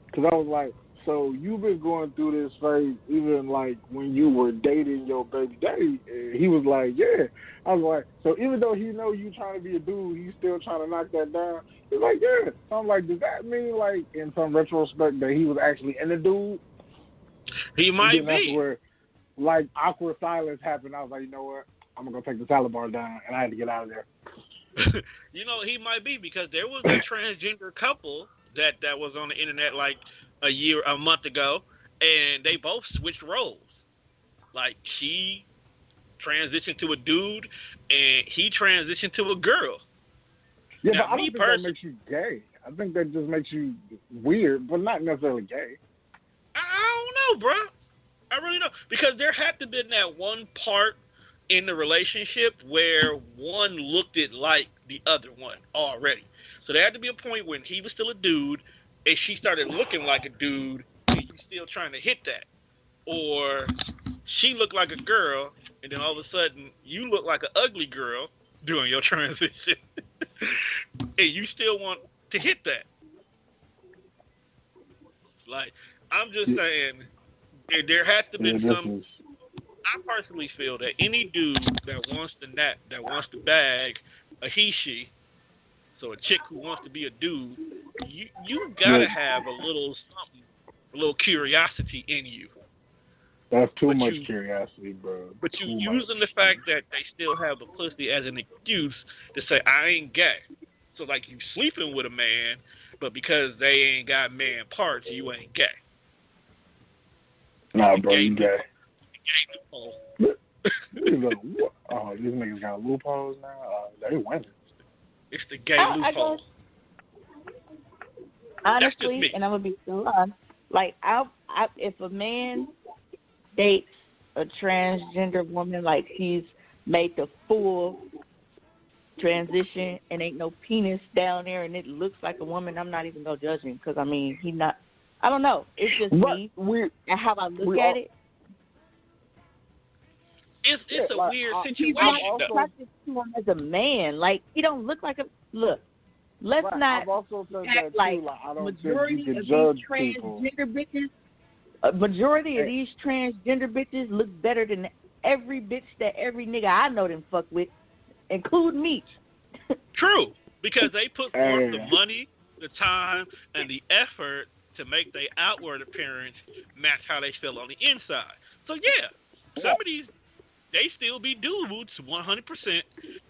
Because I was like, so you've been going through this phase even like when you were dating your baby daddy? And he was like, yeah. I was like, so even though he know you trying to be a dude, he's still trying to knock that down? He's like, yeah. So I'm like, does that mean like in some retrospect that he was actually in the dude? He might be. That's where like awkward silence happened. I was like, you know what? I'm going to go take the salad bar down, and I had to get out of there. You know, he might be, because there was a transgender couple that was on the internet like a month ago, and they both switched roles. Like, she transitioned to a dude, and he transitioned to a girl. Yeah, now, but I don't think that makes you gay. I think that just makes you weird, but not necessarily gay. I don't know, bro. I really don't. Because there had to have been that one part in the relationship where one looked it like the other one already. So there had to be a point when he was still a dude and she started looking like a dude and you still trying to hit that. Or she looked like a girl and then all of a sudden you look like an ugly girl doing your transition. And you still want to hit that. Like, I'm just saying there has to be some... I personally feel that any dude that wants to bag a he/she, so a chick who wants to be a dude, you gotta have a little something, a little curiosity in you. That's too much curiosity, bro. But you using the fact that they still have the pussy as an excuse to say I ain't gay. So like you sleeping with a man, but because they ain't got man parts, you ain't gay. Nah, bro, you gay. Loophole. Oh, these niggas got loopholes now. They winning. It's the gay loophole. Honestly, and I'm gonna be so honest. Like, if a man dates a transgender woman, like she's made the full transition and ain't no penis down there, and it looks like a woman, I'm not even gonna judge him because I mean he's not. I don't know. It's just me and how I look at it. It's a weird situation. I'm attracted to him as a man. Like, he don't look like a... Look, let's not act like majority of these transgender bitches... A majority of these transgender bitches look better than every bitch that every nigga I know them fuck with, including me. True, because they put forth the money, the time, and the effort to make their outward appearance match how they feel on the inside. So, yeah, some of these... They still be dudes 100%,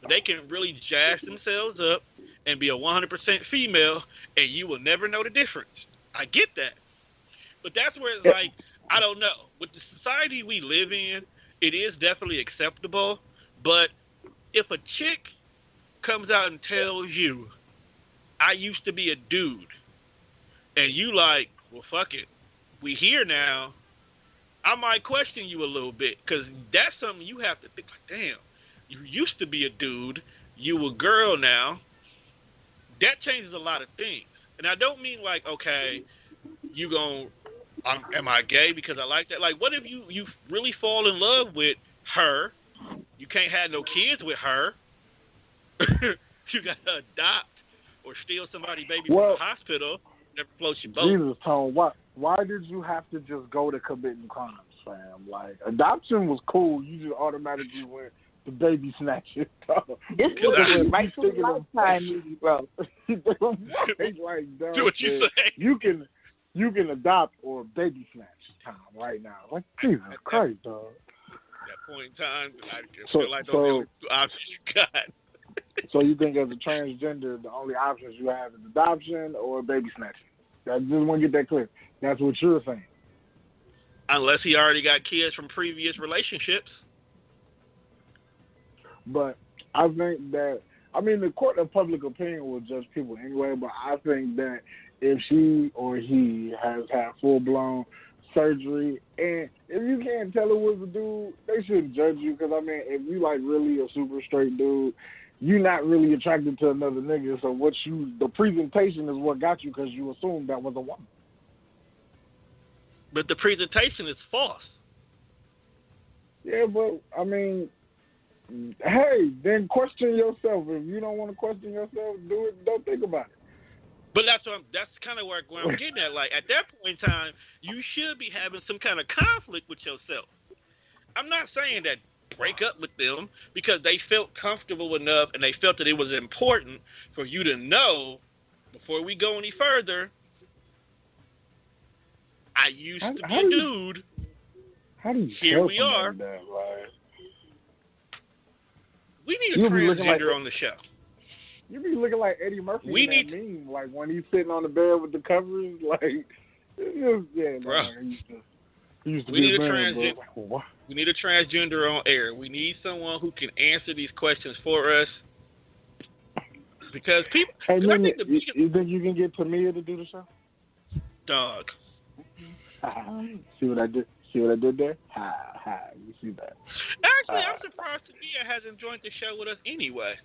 but they can really jazz themselves up and be a 100% female, and you will never know the difference. I get that. But that's where it's like, I don't know. With the society we live in, it is definitely acceptable, but if a chick comes out and tells you, I used to be a dude, and you like, well, fuck it, we here now, I might question you a little bit, because that's something you have to think, like, damn, you used to be a dude, you a girl now. That changes a lot of things. And I don't mean like, okay, you am I gay because I like that? Like, what if you really fall in love with her, you can't have no kids with her, you got to adopt or steal somebody's baby from the hospital, never floats your boat. Jesus, Tone, why did you have to just go to committing crimes, fam? Like, adoption was cool. You just automatically went to baby snatching. This was a right to lifetime movie, bro. Like, do what you say. You can adopt or baby snatch time right now. Like, Jesus Christ, dog. At that point in time, I feel like those are the only two options you got. So you think as a transgender, the only options you have is adoption or baby snatching? I just want to get that clear. That's what you're saying. Unless he already got kids from previous relationships. But I think that I mean, the court of public opinion will judge people anyway, but I think that if she or he has had full-blown surgery, and if you can't tell it was a dude, they shouldn't judge you, because, I mean, if you, like, really a super straight dude, you're not really attracted to another nigga, so the presentation is what got you, because you assumed that was a woman. But the presentation is false. Yeah, but, I mean, hey, then question yourself. If you don't want to question yourself, do it. Don't think about it. But that's kind of where I'm getting at. Like, at that point in time, you should be having some kind of conflict with yourself. I'm not saying that break up with them because they felt comfortable enough and they felt that it was important for you to know before we go any further. I used to be a dude. How do you Here we are. Like that, right? We need a transgender on the show. You be looking like Eddie Murphy in that meme, like when he's sitting on the bed with the covers, like, bro. He used to be a man, bro. We need a transgender on air. We need someone who can answer these questions for us. Because people, hey, you think you can get Tamia to do the show? Dog. See what I did? See what I did there? You see that? Actually, I'm surprised Tamia hasn't joined the show with us anyway.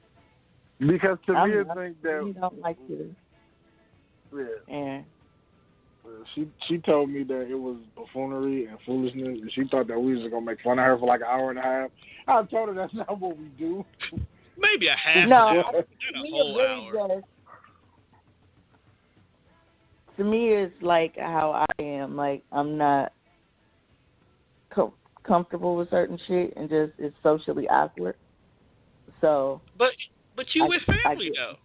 Because Tamia think that we don't like you. Yeah. She told me that it was buffoonery and foolishness, and she thought that we was just gonna make fun of her for like an hour and a half. I told her that's not what we do. Maybe a half. No, not a whole hour. To me, it's like how I am. Like, I'm not comfortable with certain shit, and just it's socially awkward. So. But you with family though.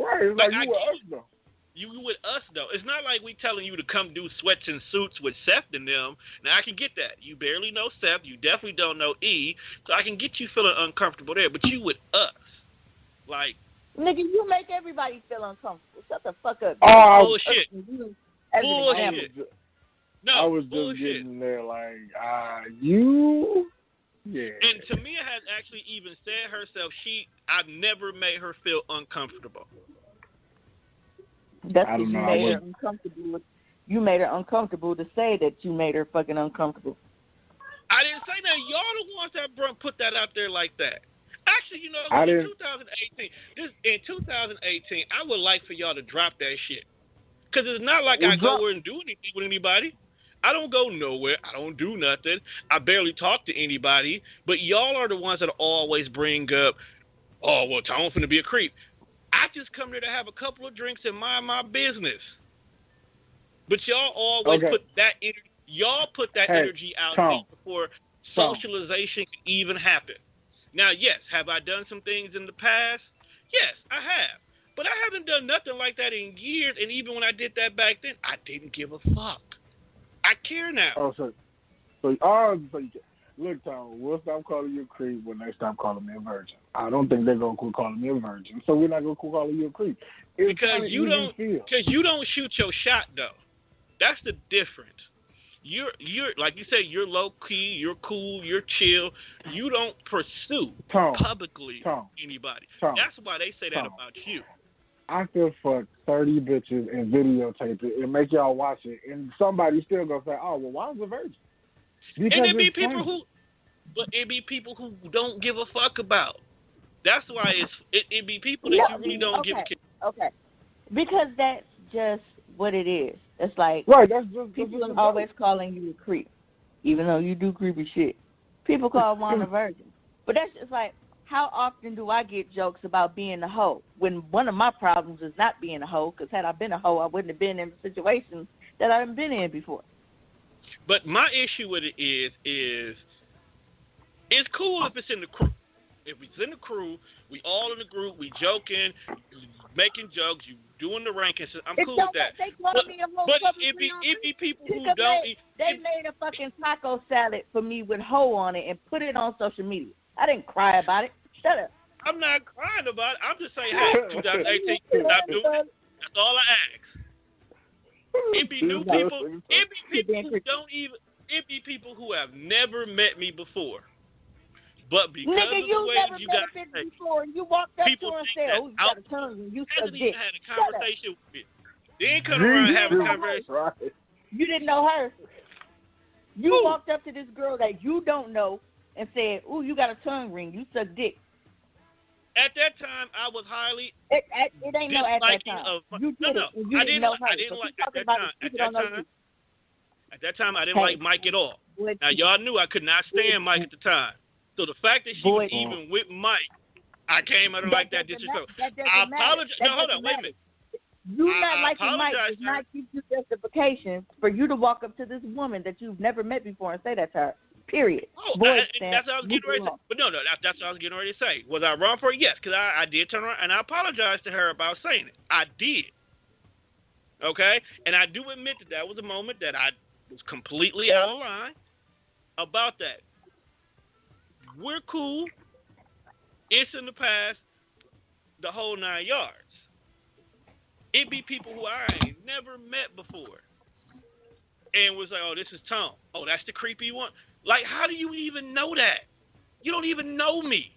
Right, it's like you with us though. You with us though. It's not like we telling you to come do sweats and suits with Seth and them. Now I can get that. You barely know Seth. You definitely don't know E. So I can get you feeling uncomfortable there. But you with us, like. Nigga, you make everybody feel uncomfortable. Shut the fuck up. Oh, bullshit. Bullshit. No, I was just getting there like, you. Yeah. And Tamia has actually even said herself, I've never made her feel uncomfortable. That's because you made her uncomfortable. You made her uncomfortable to say that you made her fucking uncomfortable. I didn't say that. Y'all the ones that put that out there like that. Actually, you know, in 2018, I would like for y'all to drop that shit. Because it's not like I go and do anything with anybody. I don't go nowhere. I don't do nothing. I barely talk to anybody. But y'all are the ones that always bring up, oh, well, Tone's finna be a creep. I just come here to have a couple of drinks and mind my business. But y'all always put that energy. Y'all put that energy out there before socialization can even happen. Now, yes, have I done some things in the past? Yes, I have. But I haven't done nothing like that in years. And even when I did that back then, I didn't give a fuck. I care now. Oh, so look, Tom, we'll stop calling you a creep when they stop calling me a virgin. I don't think they're gonna quit calling me a virgin, so we're not gonna quit calling you a creep. Because you don't shoot your shot though. That's the difference. You're like you said, you're low key, you're cool, you're chill. You don't pursue publicly anybody. That's why they say that about you. I could fuck 30 bitches and videotape it and make y'all watch it, and somebody still gonna say, "Oh, well, why is a virgin?" Because and it'd be people who don't give a fuck about. That's why it'd be people that you really don't give a shit. Okay, because that's just what it is. It's like That's just people are always calling you a creep, even though you do creepy shit. People call one a virgin, but that's just like. How often do I get jokes about being a hoe when one of my problems is not being a hoe? Because had I been a hoe, I wouldn't have been in situations that I haven't been in before. But my issue with it is it's cool if it's in the crew. If it's in the crew, we all in the group, we joking, making jokes, you doing the rankings. I'm cool with that. They call me a hoe. But it be people who don't. They made a fucking taco salad for me with hoe on it and put it on social media. I didn't cry about it. Shut up. I'm not crying about it. I'm just saying, hey, 2018, stop doing it. That's all I ask. It be new people. It be people who don't even. It be people who have never met me before, But because nigga, of you the way never you met got a bitch before, and you walked up to her and said, "Oh, you got a tongue, and you suck dick." Had a conversation with me. Then come around and have a conversation. Right. You didn't know her. You walked up to this girl that you don't know and said, "Ooh, you got a tongue ring. You suck dick." At that time, I was highly It ain't no at that time. You did it. You I didn't know her. I didn't so like at that time. At that time, I didn't like Mike at all. Now, y'all knew I could not stand Mike at the time. So the fact that she was even with Mike, I came at her like that disrespectful. I apologize. No, hold on. Wait a minute. You not liking Mike does not give you justification for you to walk up to this woman that you've never met before and say that to her. Period. Oh, that's what I was getting ready to say. But no, that's what I was getting ready to say. Was I wrong for it? Yes, because I did turn around, and I apologized to her about saying it. I did. Okay? And I do admit that was a moment that I was completely out of line about that. We're cool. It's in the past, the whole 9 yards. It be people who I ain't never met before. And was like, oh, this is Tom. Oh, that's the creepy one. Like, how do you even know that? You don't even know me.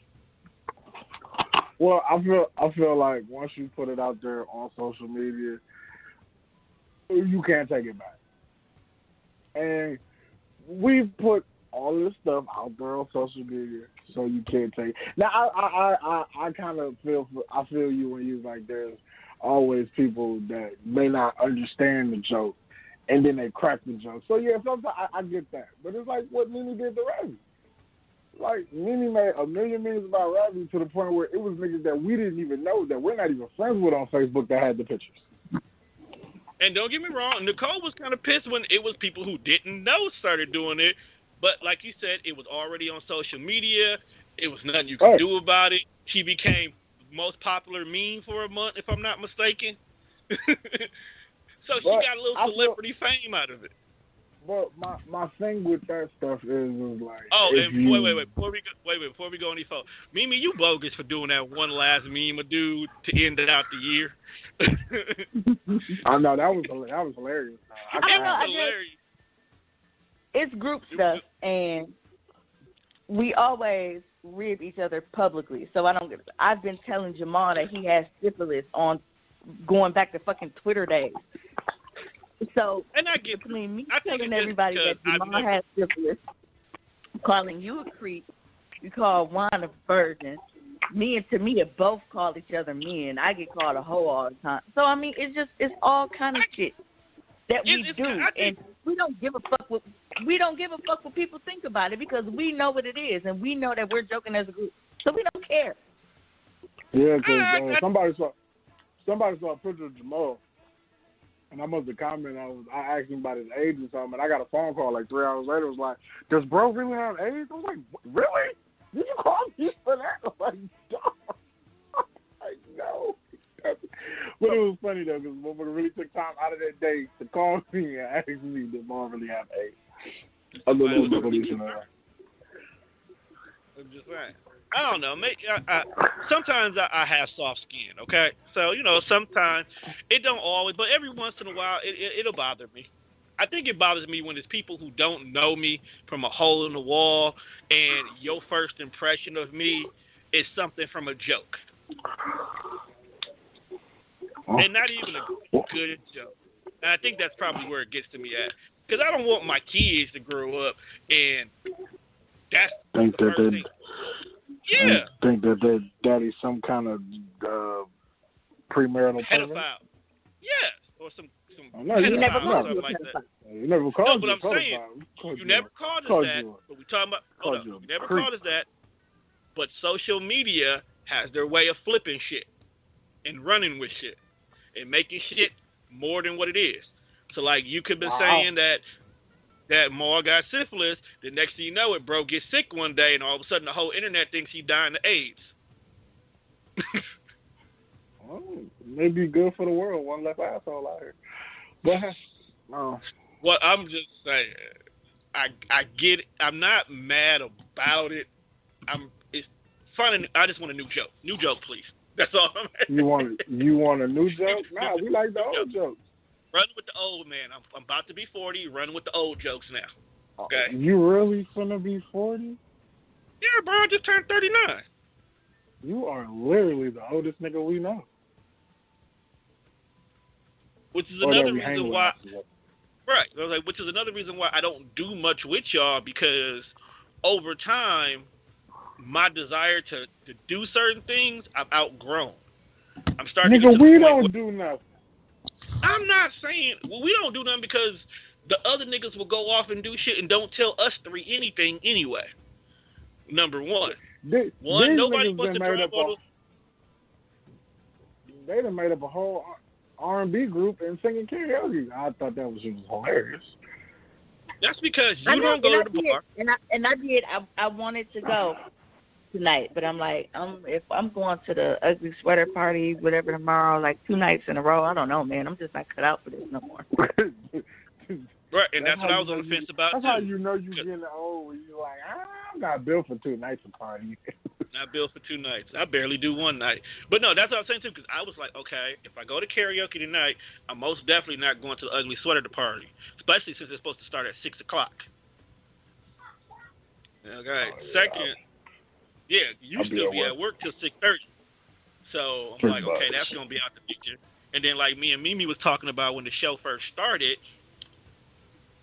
Well, I feel like once you put it out there on social media, you can't take it back. And we've put all this stuff out there on social media, so you can't take it. Now, I kind of feel you when you like, there's always people that may not understand the joke, and then they crack the joke. So, yeah, sometimes I get that. But it's like what Nene did to Ravi. Like, Nene made a million memes about Ravi to the point where it was niggas that we didn't even know, that we're not even friends with on Facebook, that had the pictures. And don't get me wrong, Nicole was kind of pissed when it was people who didn't know started doing it. But like you said, it was already on social media. It was nothing you could do about it. She became the most popular meme for a month, if I'm not mistaken. So she got a little celebrity fame out of it. But my thing with that stuff is like... Oh, and wait. Before we go any further. Mimi, you bogus for doing that one last meme, dude, to end it out the year. I know, that was hilarious. I don't know, hilarious. It's group stuff, and we always rib each other publicly. So I've been telling Jamal that he has syphilis on going back to fucking Twitter days. So, and I get between me telling everybody that Jamal has syphilis, calling you a creep, you call Juan a virgin, me and Tamia both call each other men. I get called a hoe all the time. So, I mean, it's all kind of shit that we do. And we don't give a fuck what people think about it, because we know what it is, and we know that we're joking as a group. So we don't care. Yeah, because somebody saw a picture of Jamal, and I must have commented. I asked him about his age or something, and I got a phone call like 3 hours later. It was like, does bro really have AIDS? I was like, really? Did you call me for that? I was like, no. But it was funny, though, because Motherfucker really took time out of that day to call me and ask me, did mom really have AIDS? I'm just saying. I don't know. Sometimes I have soft skin, okay? So, sometimes it don't always, but every once in a while it'll bother me. I think it bothers me when it's people who don't know me from a hole in the wall, and your first impression of me is something from a joke. And not even a good joke. And I think that's probably where it gets to me at. Because I don't want my kids to grow up and that's the first thing. Yeah. Think that their daddy's some kind of premarital pedophile. Yes. Or some you never called something like that. You never called but I'm saying, you never called us that. But we talking about, you never called us that. But social media has their way of flipping shit and running with shit and making shit more than what it is. So, like, you could be saying that Ma got syphilis, the next thing you know it, bro gets sick one day, and all of a sudden the whole internet thinks he's dying of AIDS. Well, maybe good for the world, one less asshole out here. But, well, I'm just saying, I get it. I'm not mad about it. It's fun. I just want a new joke. New joke, please. That's all I'm asking. You want a new joke? Nah, we like the old jokes. Run with the old man. I'm about to be 40. Run with the old jokes now. Okay. You really finna be 40? Yeah, bro, I just turned 39. You are literally the oldest nigga we know. Which is another reason why. Right. I was like, which is another reason why I don't do much with y'all, because over time, my desire to do certain things, I've outgrown. I'm starting nigga, to we don't do nothing. I'm not saying we don't do nothing, because the other niggas will go off and do shit and don't tell us three anything anyway. Number one. Nobody wants to drive on They done made up a whole R&B group and singing karaoke. I thought that was hilarious. That's because you don't go to the bar. I wanted to go tonight, but I'm like, if I'm going to the ugly sweater party, whatever, tomorrow, like 2 nights in a row, I don't know, man. I'm just not cut out for this no more. Right, and that's what I was on the fence about. That's how you know you're getting old. When you're like, I'm not built for 2 nights of party. Not built for 2 nights. I barely do 1 night. But no, that's what I was saying too, because I was like, okay, if I go to karaoke tonight, I'm most definitely not going to the ugly sweater party, especially since it's supposed to start at 6 o'clock. Okay. Second, you still be at work till 6:30. So I'm like, okay, that's gonna be out the picture. And then like me and Mimi was talking about when the show first started.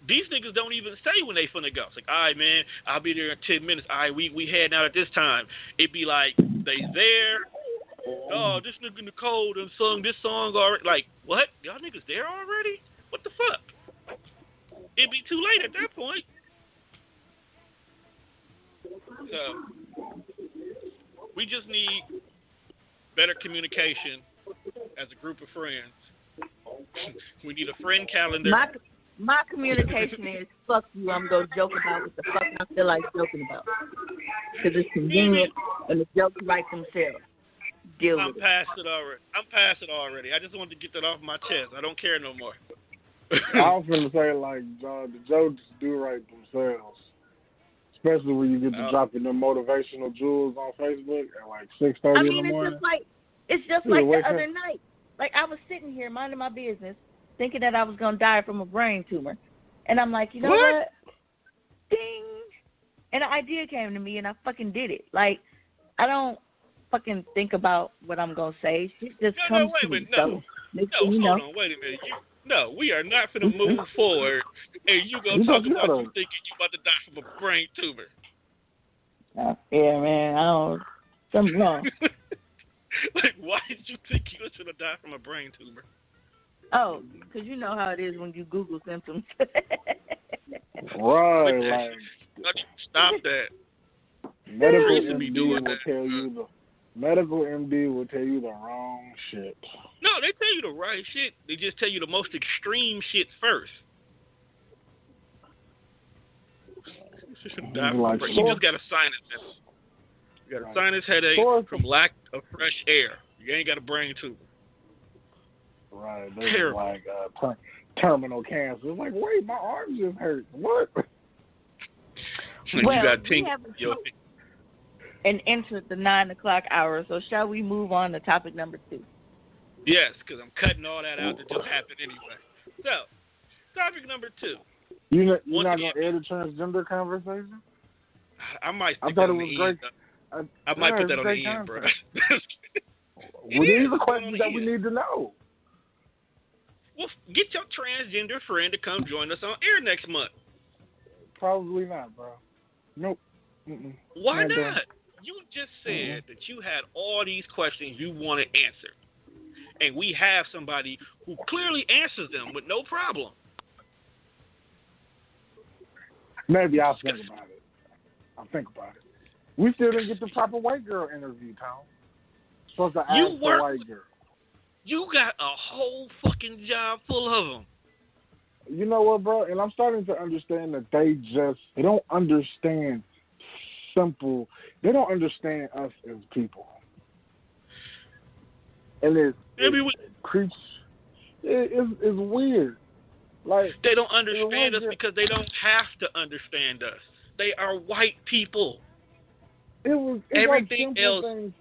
These niggas don't even say when they finna go. It's like, all right, man, I'll be there in 10 minutes. All right, we heading out at this time. It'd be like, they there. Oh, this nigga Nicole done sung this song already. Like, what? Y'all niggas there already? What the fuck? It'd be too late at that point. So, we just need better communication as a group of friends. We need a friend calendar. My communication is, fuck you, I'm going to joke about what the fuck I feel like joking about. Because it's convenient and the jokes write themselves. Deal with it. I'm past it already. I just wanted to get that off my chest. I don't care no more. I was going to say, like, the jokes do write themselves. Especially when you get to dropping them motivational jewels on Facebook at like 6:30 in the morning. It's just like the other night. Like, I was sitting here minding my business, thinking that I was going to die from a brain tumor. And I'm like, you know what? Ding! And the idea came to me, and I fucking did it. Like, I don't fucking think about what I'm going to say. Shit just comes to me. Hold on, wait a minute. We are not going to move forward, and you going to talk about you thinking you about to die from a brain tumor. Yeah, man, something wrong. Like, why did you think you was going to die from a brain tumor? Oh, because you know how it is when you Google symptoms. Right. Stop that. Medical MD will tell you the wrong shit. No, they tell you the right shit. They just tell you the most extreme shit first. You just got a sinus headache. You got a sinus headache from lack of fresh air. You ain't got a brain tumor. Right. There's like terminal cancer. It's like, wait, my arm just hurt. What? You got and entered the 9 o'clock hour. So shall we move on to topic number 2? Yes, because I'm cutting all that out that just happened anyway. So, topic number 2. You're not going to air the transgender conversation? I might. I thought it was great. I might put that on the end, bro. Well, these are questions that we need to know. Well, get your transgender friend to come join us on air next month. Probably not, bro. Nope. Why not? You just said that you had all these questions you wanted answered. And we have somebody who clearly answers them with no problem. Maybe I'll think about it. We still didn't get the proper white girl interview, Tom. Supposed to ask the white girl. You got a whole fucking job full of them. You know what, bro? And I'm starting to understand that they don't understand they don't understand us as people. And it's weird. Like, they don't understand us because they don't have to understand us. They are white people. Everything like else. Things.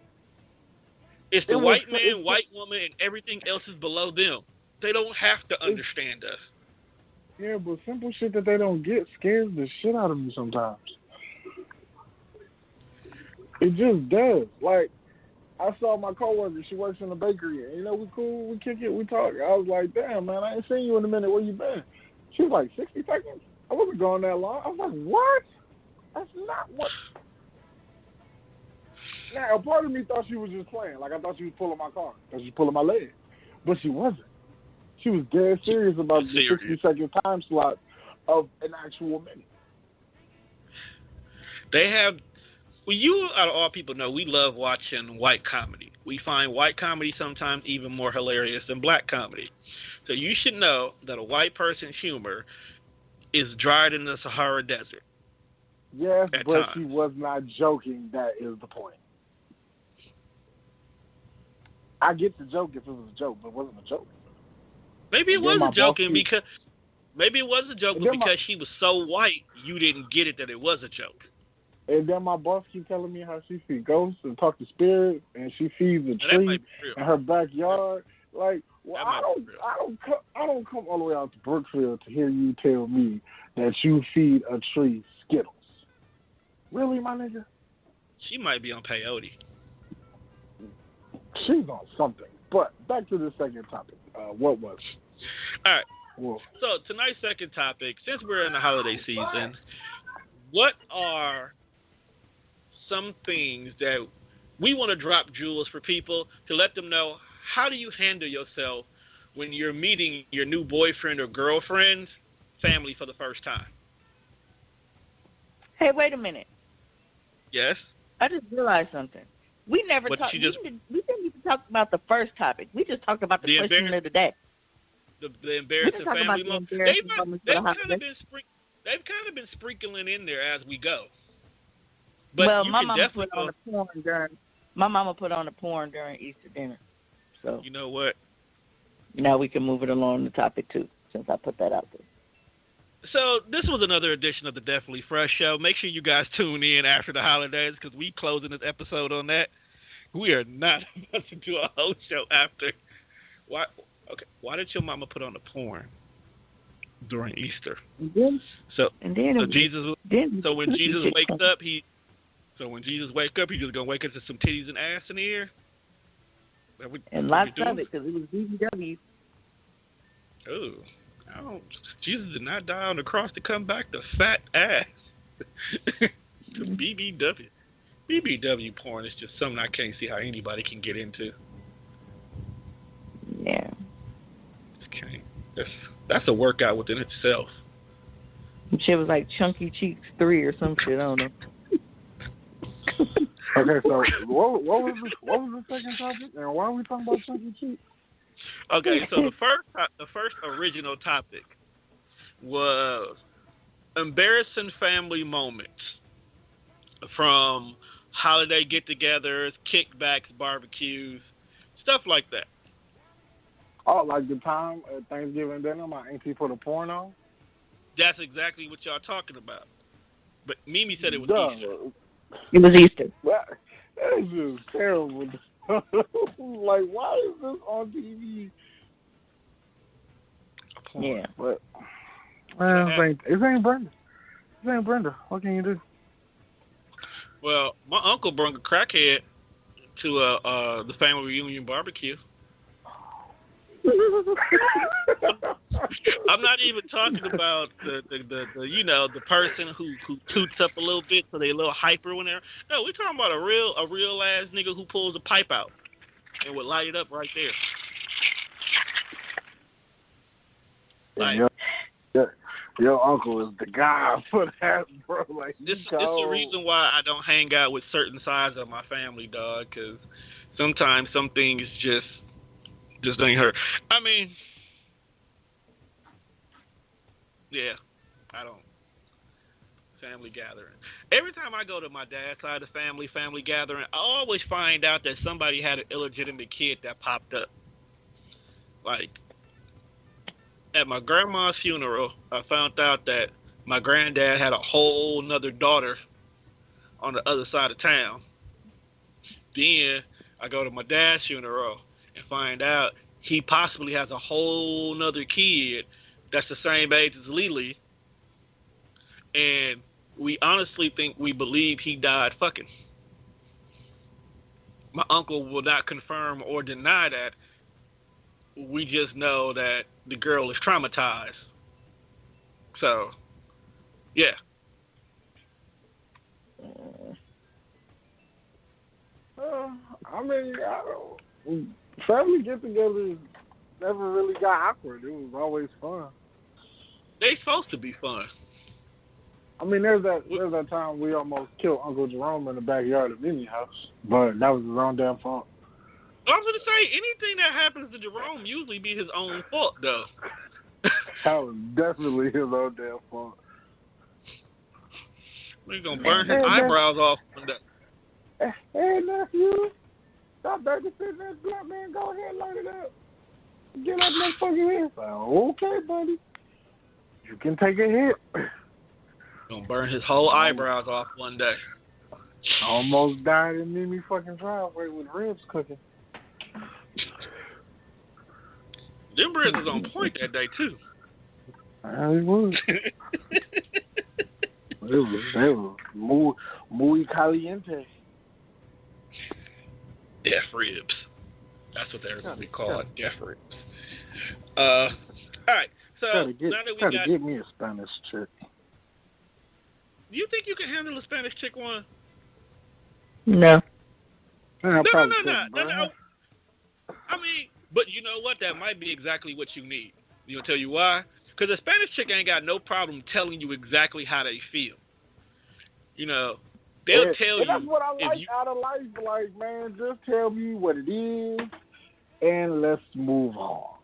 It's the white man, white woman, and everything else is below them. They don't have to understand us. Yeah, but simple shit that they don't get scares the shit out of me sometimes. It just does. Like, I saw my coworker. She works in the bakery. And, we cool. We kick it. We talk. I was like, damn, man, I ain't seen you in a minute. Where you been? She was like, 60 seconds? I wasn't going that long. I was like, what? That's not what. Now, a part of me thought she was just playing. Like, I thought she was pulling my car. She was pulling my leg. But she wasn't. She was dead serious about the 60-second time slot of an actual minute. They have... Well, you, out of all people, know we love watching white comedy. We find white comedy sometimes even more hilarious than black comedy. So you should know that a white person's humor is dried in the Sahara Desert. Yes, but times. She was not joking. That is the point. I get the joke if it was a joke, but it wasn't a joke. Maybe it wasn't joking because she was so white, you didn't get it that it was a joke. And then my boss keep telling me how she sees ghosts and talk to spirits, and she sees a tree in her backyard. Like, well, I don't come all the way out to Brookfield to hear you tell me that you feed a tree Skittles. Really, my nigga? She might be on peyote. She's on something. But back to the second topic. What was? All right. Well, so tonight's second topic, since we're in the holiday season, what are some things that we want to drop jewels for people to let them know, how do you handle yourself when you're meeting your new boyfriend or girlfriend's family for the first time? Hey, wait a minute. Yes? I just realized something. We never talked. We didn't even talk about the first topic. We just talked about the question of the day. The embarrassing family moment. They've kind of been sprinkling in there as we go. But well, my mama put on the porn during Easter dinner. So you know what? Now we can move it along the topic too, since I put that out there. So this was another edition of the Definitely Fresh Show. Make sure you guys tune in after the holidays because we closing this episode on that. We are not about to do a whole show after. Why? Okay. Why did your mama put on the porn during Easter? When Jesus wakes up, he's just gonna wake up to some titties and ass in the air. And lots of it because it was BBW. Oh, Jesus did not die on the cross to come back to fat ass. BBW porn is just something I can't see how anybody can get into. Yeah. Okay. That's a workout within itself. Shit was like Chunky Cheeks 3 or some shit. I don't know. Okay, so what was the second topic, and why are we talking about Chunky Cheeks? Okay, so the first original topic was embarrassing family moments from holiday get-togethers, kickbacks, barbecues, stuff like that. Oh, like the time at Thanksgiving dinner, my auntie put a porn on? That's exactly what y'all talking about. But Mimi said it was Easter. It was Easter. That's just terrible. Like, why is this on TV? Yeah. But, it ain't Brenda. It ain't Brenda. What can you do? Well, my uncle brought a crackhead to the family reunion barbecue. I'm not even talking about the person who toots up a little bit so they a little hyper when they're. No, we're talking about a real ass nigga who pulls a pipe out and would light it up right there. Like, your uncle is the guy for that, bro. Like, this is the reason why I don't hang out with certain sides of my family, dog. Because sometimes some things just ain't hurt. I mean, yeah, I don't. Family gathering. Every time I go to my dad's side of the family gathering, I always find out that somebody had an illegitimate kid that popped up. Like, at my grandma's funeral, I found out that my granddad had a whole nother daughter on the other side of town. Then I go to my dad's funeral and find out he possibly has a whole nother kid that's the same age as Lily. And we honestly we believe he died fucking. My uncle will not confirm or deny that. We just know that the girl is traumatized. So, yeah. I mean, family get-togethers never really got awkward. It was always fun. They supposed to be fun. I mean, there's that time we almost killed Uncle Jerome in the backyard of Mimi's house, but that was his own damn fault. I was going to say, anything that happens to Jerome usually be his own fault, though. That was definitely his own damn fault. He's going to burn his eyebrows off one day. Hey, nephew, stop babysitting that black man. Go ahead, light it up. Get up that fucking here. Okay, buddy. You can take a hit. Gonna burn his whole eyebrows off one day. Almost died in Mimi fucking driveway with ribs cooking. Them ribs was on point that day too. It was. It was muy caliente. Death ribs. That's what they're gonna be called. Death ribs. All right. So now that we got, get me a Spanish chick. Do you think you can handle a Spanish chick one? No. No. I mean, but you know what? That might be exactly what you need. You know, tell you why? Because a Spanish chick ain't got no problem telling you exactly how they feel. You know, they'll tell you. That's what I like out of life. Like, man, just tell me what it is, and let's move on.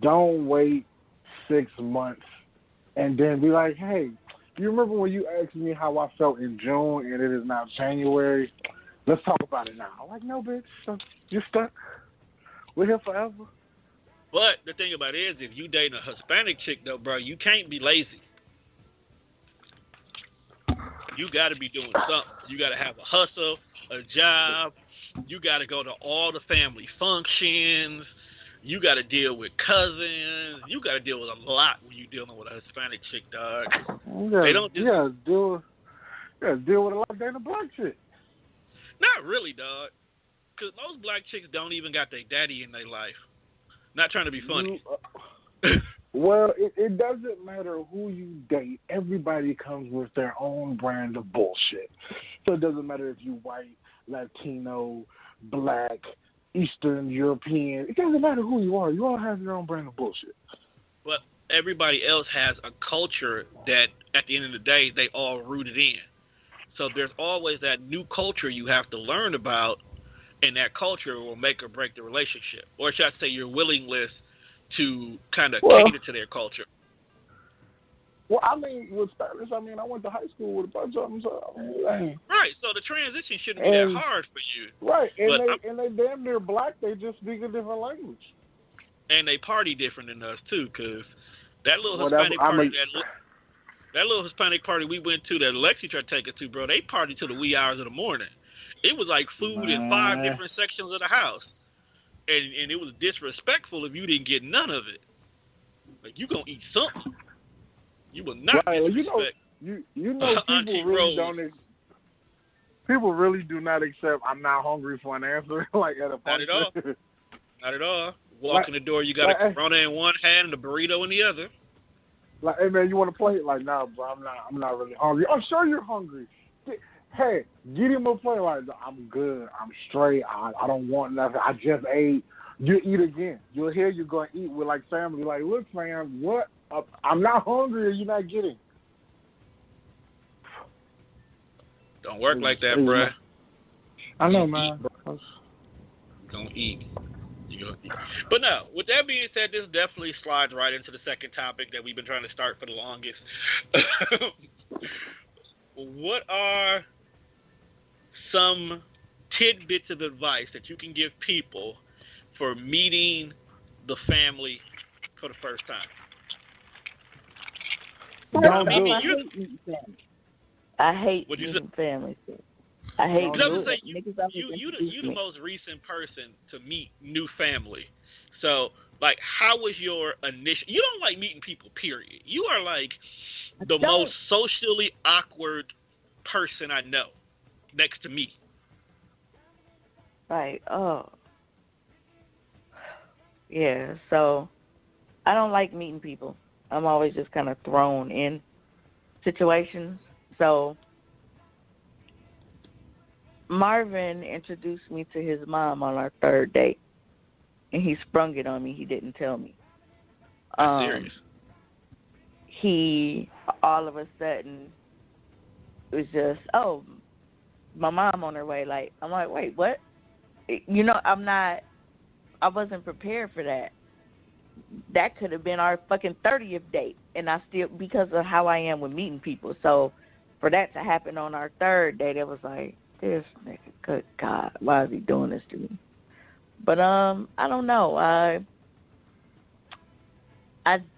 Don't wait 6 months and then be like, hey, you remember when you asked me how I felt in June and it is now January? Let's talk about it now. I'm like, no, bitch. You're stuck. We're here forever. But the thing about it is, if you dating a Hispanic chick, though, bro, you can't be lazy. You got to be doing something. You got to have a hustle, a job. You got to go to all the family functions. You got to deal with cousins. You got to deal with a lot when you're dealing with a Hispanic chick, dog. They don't just... You got to deal with a lot of dating a black chick. Not really, dog. Because most black chicks don't even got their daddy in their life. Not trying to be funny. Well, it doesn't matter who you date. Everybody comes with their own brand of bullshit. So it doesn't matter if you white, Latino, black, Eastern European. It doesn't matter who you are. You all have your own brand of bullshit. But everybody else has a culture that, at the end of the day, they all rooted in. So there's always that new culture you have to learn about, and that culture will make or break the relationship. Or should I say your willingness to kind of cater to their culture. Well, I mean, with Spanish, I went to high school with a bunch of them, so Right, so the transition shouldn't be that hard for you. Right, and they damn near black, they just speak a different language. And they party different than us, too, because that little Hispanic party, that little Hispanic party we went to that Lexi tried to take us to, bro, they partied till the wee hours of the morning. It was like food in 5 different sections of the house. And it was disrespectful if you didn't get none of it. Like, you gonna eat something. You will not disrespect. You know people really don't. People really do not accept "I'm not hungry" for an answer. Like at a function. Not at all. Not at all. Walk in the door, you got a Corona in one hand and a burrito in the other. Like, hey man, you want to play? Like, nah, bro, I'm not really hungry. I'm sure you're hungry. Hey, get him a plate. Like, I'm good. I'm straight. I don't want nothing. I just ate. You eat again. You'll hear you're going to eat with, like, family. Like, look, fam, what? I'm not hungry or you're not getting. Don't work like that, bruh. I know, man. You're going to eat. But no, with that being said, this definitely slides right into the second topic that we've been trying to start for the longest. What are some tidbits of advice that you can give people for meeting the family for the first time? I hate meeting family. I hate you the most recent person to meet new family. So, like, how was your initial... You don't like meeting people, period. You are, like, the most socially awkward person I know next to me. Like, oh. Yeah, so I don't like meeting people. I'm always just kind of thrown in situations. So Marvin introduced me to his mom on our third date, and he sprung it on me. He didn't tell me. Serious? He, all of a sudden, was just, oh, my mom on her way. Like, I'm like, wait, what? You know, I wasn't prepared for that. That could have been our fucking 30th date, and I still, because of how I am with meeting people. So for that to happen on our third date, it was like, this nigga, good God, why is he doing this to me? But I don't know. I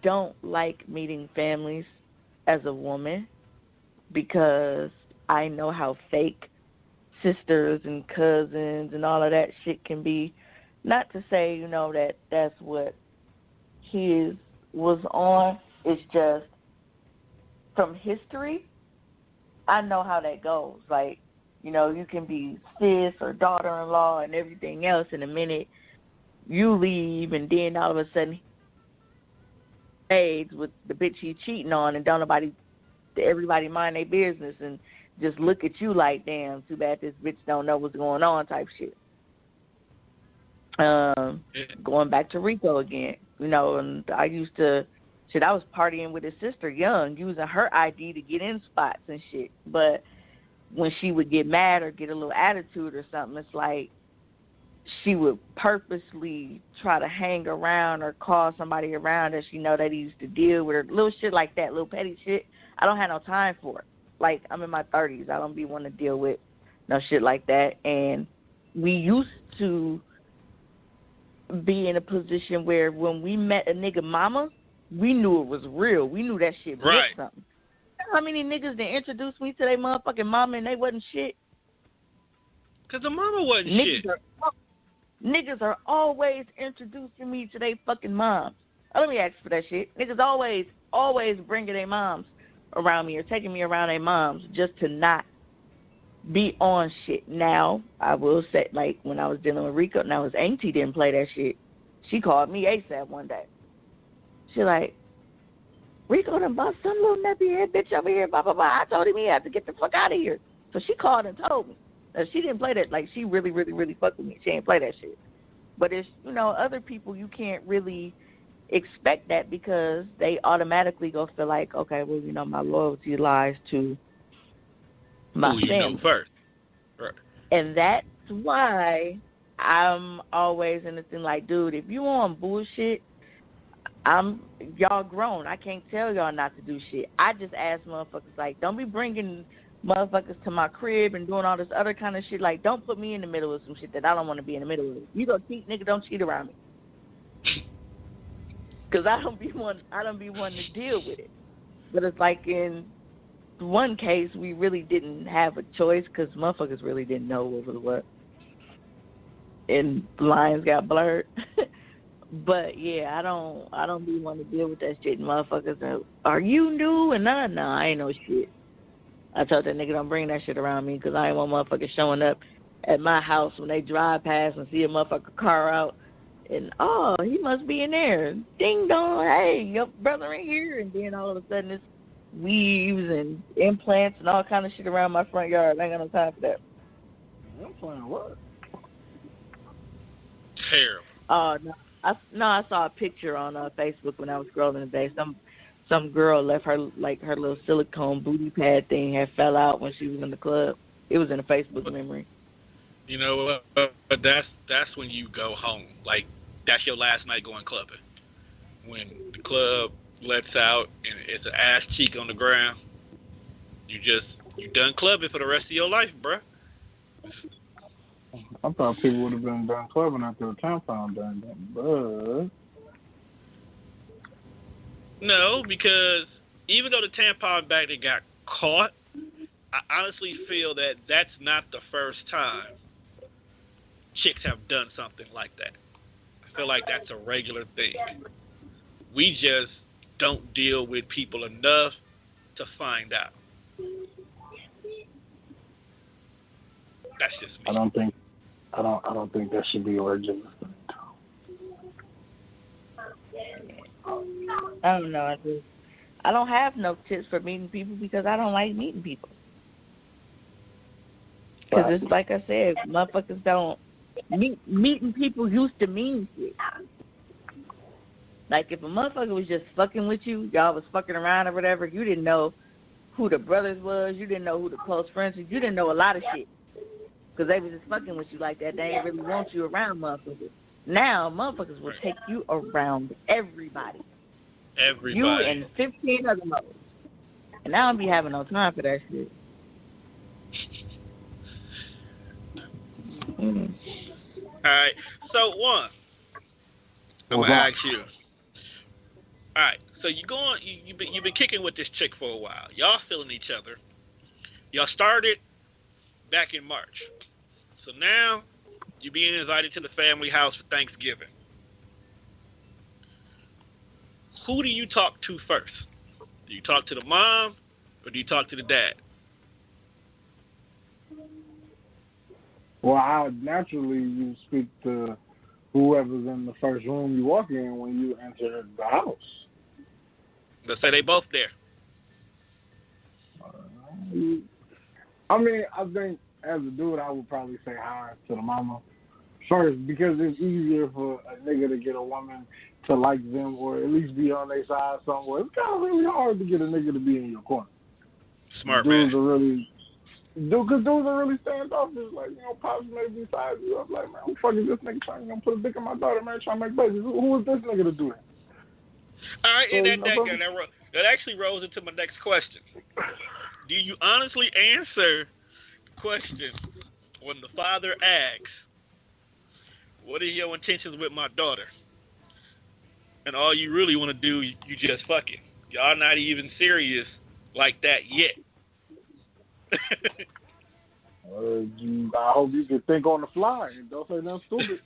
don't like meeting families as a woman because I know how fake sisters and cousins and all of that shit can be. Not to say, you know, that that's what his was on. It's just from history, I know how that goes. Like, you know, you can be sis or daughter-in-law and everything else, in a minute you leave, and then all of a sudden AIDS with the bitch he's cheating on, and don't everybody mind their business and just look at you like, damn, too bad this bitch don't know what's going on type shit. Going back to Rico again, you know, and I was partying with his sister young, using her ID to get in spots and shit. But when she would get mad or get a little attitude or something, it's like she would purposely try to hang around or call somebody around that she know that he used to deal with, or little shit like that, little petty shit. I don't have no time for it. Like, I'm in my 30s. I don't be wanting to deal with no shit like that. And we used to be in a position where when we met a nigga mama, we knew it was real. We knew that shit meant something. You know how many niggas that introduced me to their motherfucking mama and they wasn't shit? Because the mama wasn't shit. Niggas are always introducing me to their fucking moms. Let me ask for that shit. Niggas always bringing their moms around me or taking me around their moms just to not be on shit. Now, I will say, like, when I was dealing with Rico, now his auntie didn't play that shit. She called me ASAP one day. She like, Rico done bought some little nappy head bitch over here, blah, blah, blah. I told him he had to get the fuck out of here. So she called and told me. She didn't play that. Like, she really, really, really fucked with me. She ain't play that shit. But it's, you know, other people, you can't really expect that because they automatically go feel like, okay, well, you know, my loyalty lies to my family. You know first. Right. And that's why I'm always in the thing like, dude, if you on bullshit, y'all grown. I can't tell y'all not to do shit. I just ask motherfuckers, like, don't be bringing motherfuckers to my crib and doing all this other kind of shit. Like, don't put me in the middle of some shit that I don't want to be in the middle of. You go cheat, nigga, don't cheat around me. Because I don't be wanting to deal with it. But it's like in one case, we really didn't have a choice because motherfuckers really didn't know what was what. And lines got blurred. But yeah, I don't be wanting to deal with that shit. And motherfuckers are you new? And no, I ain't no shit. I told that nigga don't bring that shit around me because I ain't want motherfuckers showing up at my house when they drive past and see a motherfucker car out. And, oh, he must be in there. Ding dong, hey, your brother in here. And then all of a sudden it's weaves and implants and all kind of shit around my front yard. I ain't got no time for that. Implant what? Terrible. Oh, no. I saw a picture on Facebook when I was scrolling today. Some girl left her little silicone booty pad thing had fell out when she was in the club. It was in a Facebook memory. You know, but that's when you go home. Like, that's your last night going clubbing. When the club lets out and it's an ass cheek on the ground, you done clubbing for the rest of your life, bruh. I thought people would have been done clubbing after a tampon done that, but no, because even though the tampon baggie got caught, I honestly feel that that's not the first time chicks have done something like that. I feel like that's a regular thing. We just don't deal with people enough to find out. That's just me. I don't think that should be a regular thing. I don't know. I don't have no tips for meeting people because I don't like meeting people. Because it's like I said, motherfuckers don't meeting people used to mean shit. Like if a motherfucker was just fucking with you, y'all was fucking around or whatever, you didn't know who the brothers was, you didn't know who the close friends was, you didn't know a lot of shit. Because they was just fucking with you like that. They didn't really want you around motherfuckers. Now, motherfuckers will take you around everybody. You and 15 other motherfuckers. And I don't be having no time for that shit. All right. So, one, I'm going to ask you. All right. So, you've been kicking with this chick for a while. Y'all feeling each other. Y'all started back in March. So now you're being invited to the family house for Thanksgiving. Who do you talk to first? Do you talk to the mom or do you talk to the dad? Well, naturally you speak to whoever's in the first room you walk in when you enter the house. Let's say they both there. I mean, I think as a dude, I would probably say hi to the mama first because it's easier for a nigga to get a woman to like them or at least be on their side somewhere. It's kind of really hard to get a nigga to be in your corner. Smart dudes man. Dudes are really standoffish. Like, you know, pops may be size you up. Like, man, who the fuck is this nigga trying to put a dick in my daughter, man, trying to make babies? Who is this nigga to do that? All right, so, and that actually rolls into my next question. Do you honestly answer the question when the father asks, what are your intentions with my daughter? And all you really want to do, you just fucking. Y'all not even serious like that yet. I hope you can think on the fly and don't say nothing stupid.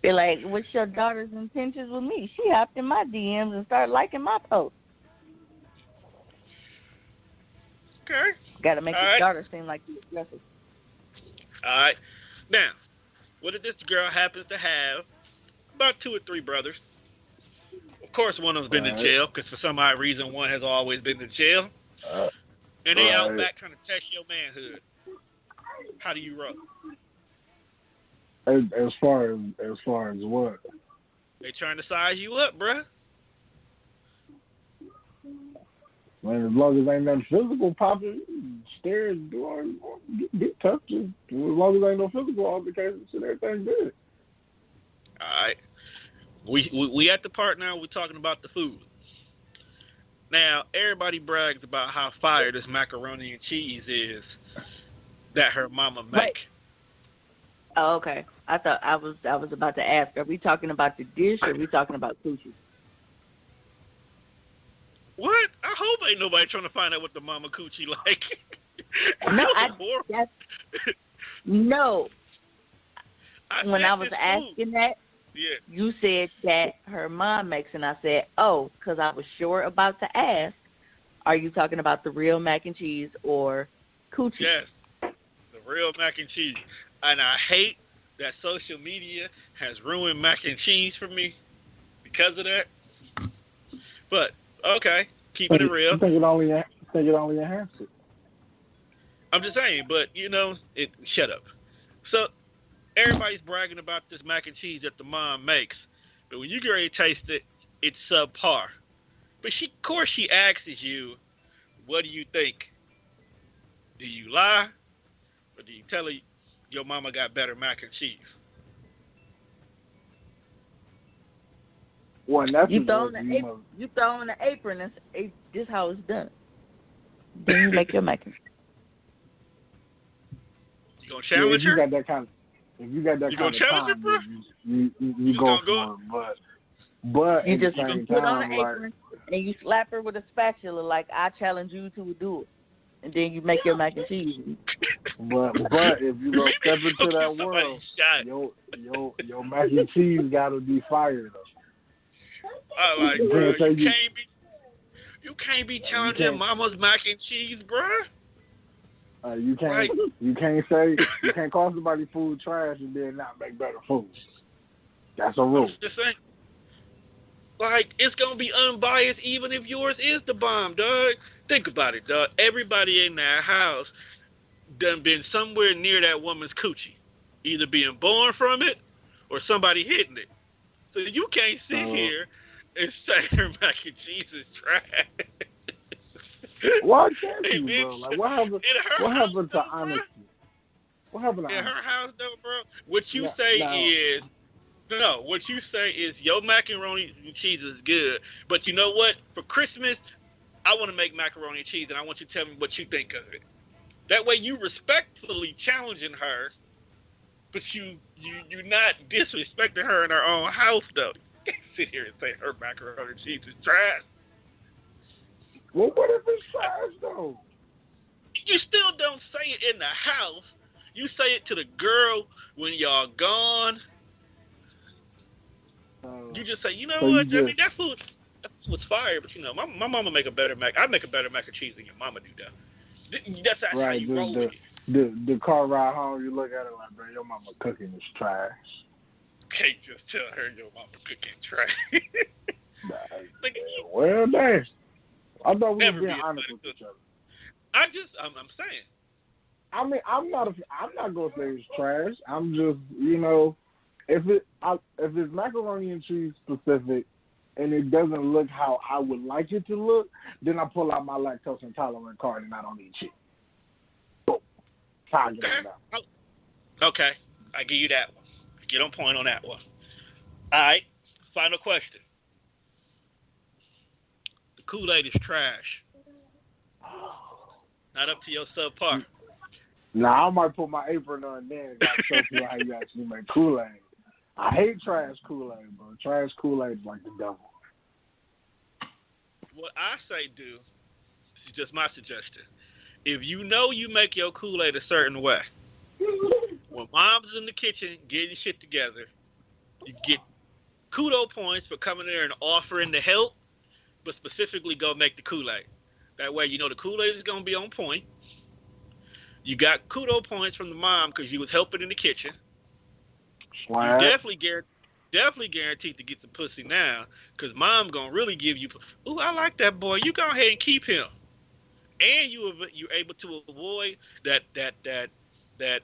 Be like, what's your daughter's intentions with me? She hopped in my DMs and started liking my posts. Okay. Got to make your daughter seem like you're aggressive. All right. Now, what if this girl happens to have about 2 or 3 brothers? Of course, one of them's been in jail because for some odd reason one has always been in jail. And they out back trying to test your manhood. How do you roll? As far as what? They trying to size you up, bruh. Man, as long as ain't nothing physical popping, stare and do all you want. Get tough. Just, as long as ain't no physical altercations, shit, everything's good. All right. We at the part now we're talking about the food. Now, everybody brags about how fire this macaroni and cheese is that her mama make. Wait. Oh, okay. I thought I was about to ask, are we talking about the dish or are we talking about coochie? What? I hope ain't nobody trying to find out what the mama coochie like. No, when I was asking that, you said that her mom makes, and I said, oh, because I was sure about to ask, are you talking about the real mac and cheese or coochie? Yes, the real mac and cheese. And I hate that social media has ruined mac and cheese for me because of that. But, okay, keeping it real. I think it only enhances it. I'm just saying, but, you know, shut up. So, everybody's bragging about this mac and cheese that the mom makes. But when you get ready to taste it, it's subpar. But of course she asks you, what do you think? Do you lie? Or do you tell her your mama got better mac and cheese? Well, that's you throw in the apron and say, this is how it's done. Then you make your mac and cheese. You gonna challenge her? If you got that kind of time, you go for it. But you just put on the apron and you slap her with a spatula like I challenge you to do it, and then you make your mac and cheese. But if you go step into that world, your mac and cheese gotta be fire though. Bro, you can't be challenging mama's mac and cheese, bro. You can't call somebody food trash and then not make better food. That's a rule. Just saying. Like, it's gonna be unbiased even if yours is the bomb, dog. Think about it, dog. Everybody in that house done been somewhere near that woman's coochie, either being born from it or somebody hitting it. So you can't sit here and say her mac and cheese is trash. Why can't you, bro? Like, what happened to honesty? What happened to in honesty? her house, though, bro? What you say is your macaroni and cheese is good, but you know what? For Christmas, I want to make macaroni and cheese, and I want you to tell me what you think of it. That way, you respectfully challenging her, but you're not disrespecting her in her own house, though. You can't sit here and say her macaroni and cheese is trash. Well, what if it's trash, though? You still don't say it in the house. You say it to the girl when y'all gone. You just say, you know what? I mean, that food was fire, but my mama make a better mac. I make a better mac and cheese than your mama do, though. That's actually right. How you roll with it. The car ride home, you look at it like, bro, your mama cooking is trash. Can't just tell her your mama cooking trash. Well, dang. I thought we were being honest with each other. I'm saying. I mean, I'm not gonna say it's trash. I'm just, if it's macaroni and cheese specific, and it doesn't look how I would like it to look, then I pull out my lactose intolerant card and I don't eat shit. Boom. Okay, I give you that one. Get on point on that one. All right, final question. The Kool-Aid is trash. Not up to your subpar. Nah, I might put my apron on then and show you how you actually make Kool-Aid. I hate trash Kool-Aid, bro. Trash Kool-Aid is like the devil. What I say do, this is just my suggestion. If you know you make your Kool-Aid a certain way, when mom's in the kitchen getting shit together, you get kudo points for coming there and offering to help, but specifically go make the Kool-Aid. That way, the Kool-Aid is going to be on point. You got kudo points from the mom because you was helping in the kitchen. Swag. You definitely guaranteed to get the pussy now because mom going to really give you, ooh, I like that boy. You go ahead and keep him. And you're able to avoid that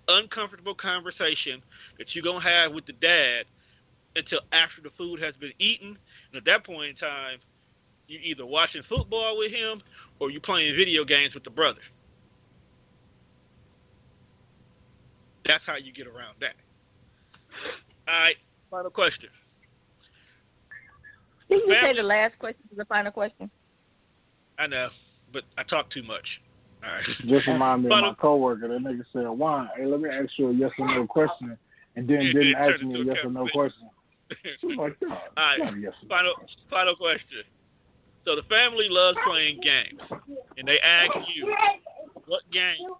uncomfortable conversation that you're going to have with the dad until after the food has been eaten. And at that point in time, you're either watching football with him or you're playing video games with the brother. That's how you get around that. All right, final question. Didn't you say the last question was the final question? I know, but I talk too much. All right. Just remind me of my coworker. That nigga said, "Juan, hey, let me ask you a yes or no question," and then didn't ask me a yes or no question. So I'm like, all right, yes final question. So the family loves playing games, and they ask you, what game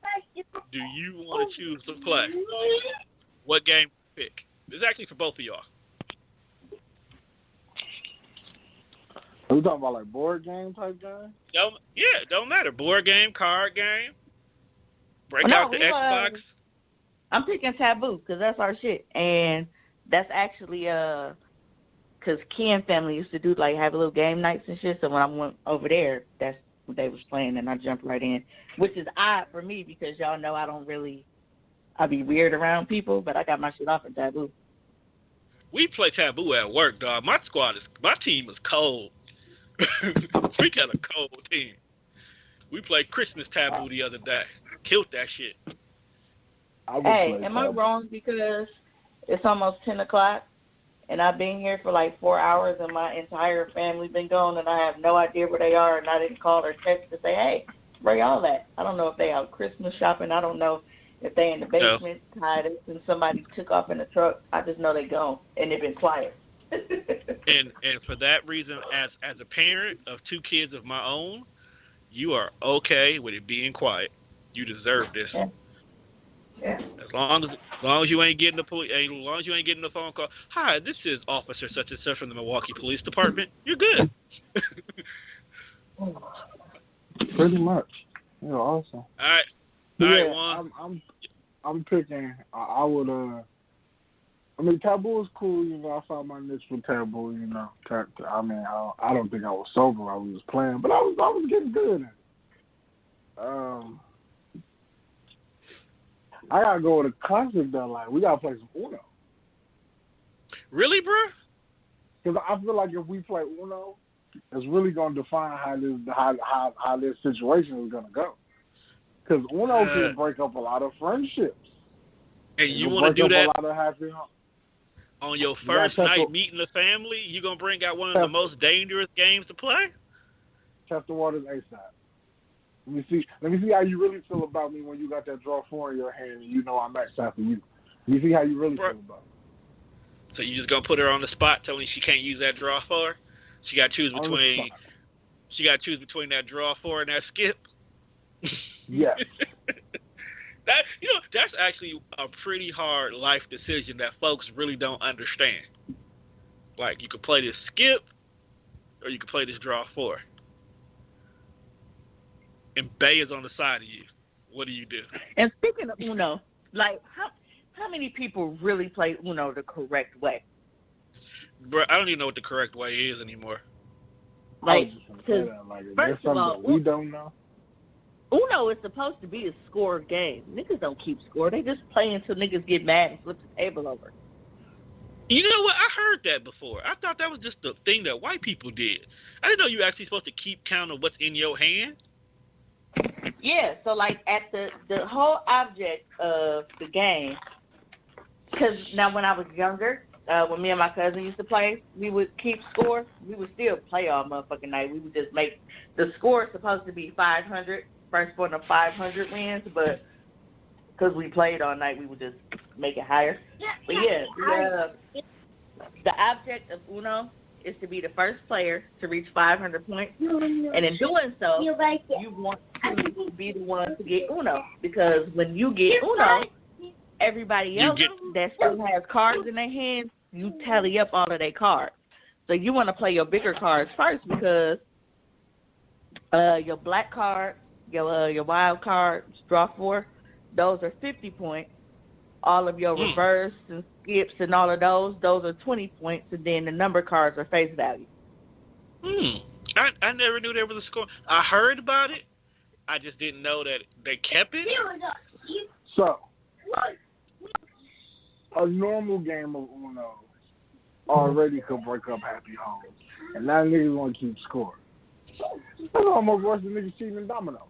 do you want to choose to play? What game to pick? This is actually for both of y'all. Are we talking about like board game type game? Don't matter. Board game, card game. Break out the Xbox. I'm picking Taboo because that's our shit, and that's actually because Ken family used to do like have a little game nights and shit. So when I went over there, that's what they was playing, and I jumped right in, which is odd for me because y'all know I be weird around people, but I got my shit off in Taboo. We play Taboo at work, dog. My team is cold. We got a cold team. We played Christmas Taboo the other day. Killed that shit. Hey, am I wrong because it's almost 10 o'clock and I've been here for like 4 hours and my entire family been gone and I have no idea where they are and I didn't call or text to say, hey, where y'all at? I don't know if they out Christmas shopping. I don't know if they in the basement tied up and somebody took off in the truck. I just know they gone and they've been quiet. and for that reason, as a parent of 2 kids of my own, you are okay with it being quiet. You deserve this. Yeah. As long as you ain't getting the phone call. Hi, this is Officer such and such from the Milwaukee Police Department. You're good. Pretty much. You're awesome. All right. All right, Juan. I'm picking. I would. I mean, Taboo is cool. You know, I found my niche with Taboo. You know, I mean, I don't think I was sober while we was playing, but I was getting good at it. I gotta go with a classic though. Like, we gotta play some Uno. Really, bro? Because I feel like if we play Uno, it's really gonna define how this situation is gonna go. Because Uno can break up a lot of friendships. And you want to do that a lot of happy on your first night meeting the family? You gonna bring out one of the most dangerous games to play? Test the waters ASAP. Let me see how you really feel about me when you got that draw 4 in your hand and you know I'm maxed out for you. Let me see how you really feel about me. So you just gonna put her on the spot, telling she can't use that draw 4? She got to choose between. She got to choose between that draw 4 and that skip. Yes. That's actually a pretty hard life decision that folks really don't understand. Like, you could play this skip, or you could play this draw 4. And Bay is on the side of you. What do you do? And speaking of Uno, like, how many people really play Uno the correct way? Bro, I don't even know what the correct way is anymore. Like, first of all, we don't know. Uno is supposed to be a score game. Niggas don't keep score. They just play until niggas get mad and flip the table over. You know what? I heard that before. I thought that was just the thing that white people did. I didn't know you were actually supposed to keep count of what's in your hand. Yeah, so like at the whole object of the game, because now when I was younger, when me and my cousin used to play, we would keep score. We would still play all motherfucking night. We would just make the score supposed to be 500. First one to 500 wins, but because we played all night, we would just make it higher. But yeah, the object of Uno is to be the first player to reach 500 points, and in doing so, you want to be the one to get Uno, because when you get Uno, everybody else that still has cards in their hands, you tally up all of their cards. So you want to play your bigger cards first, because your black card, your wild card, draw 4, those are 50 points. All of your reverse and skips and all of those are 20 points, and then the number cards are face value. I never knew there was a score. I heard about it. I just didn't know that they kept it. So, a normal game of Uno already could break up happy homes, and now niggas want to keep score. That's almost worse than niggas cheating in dominoes.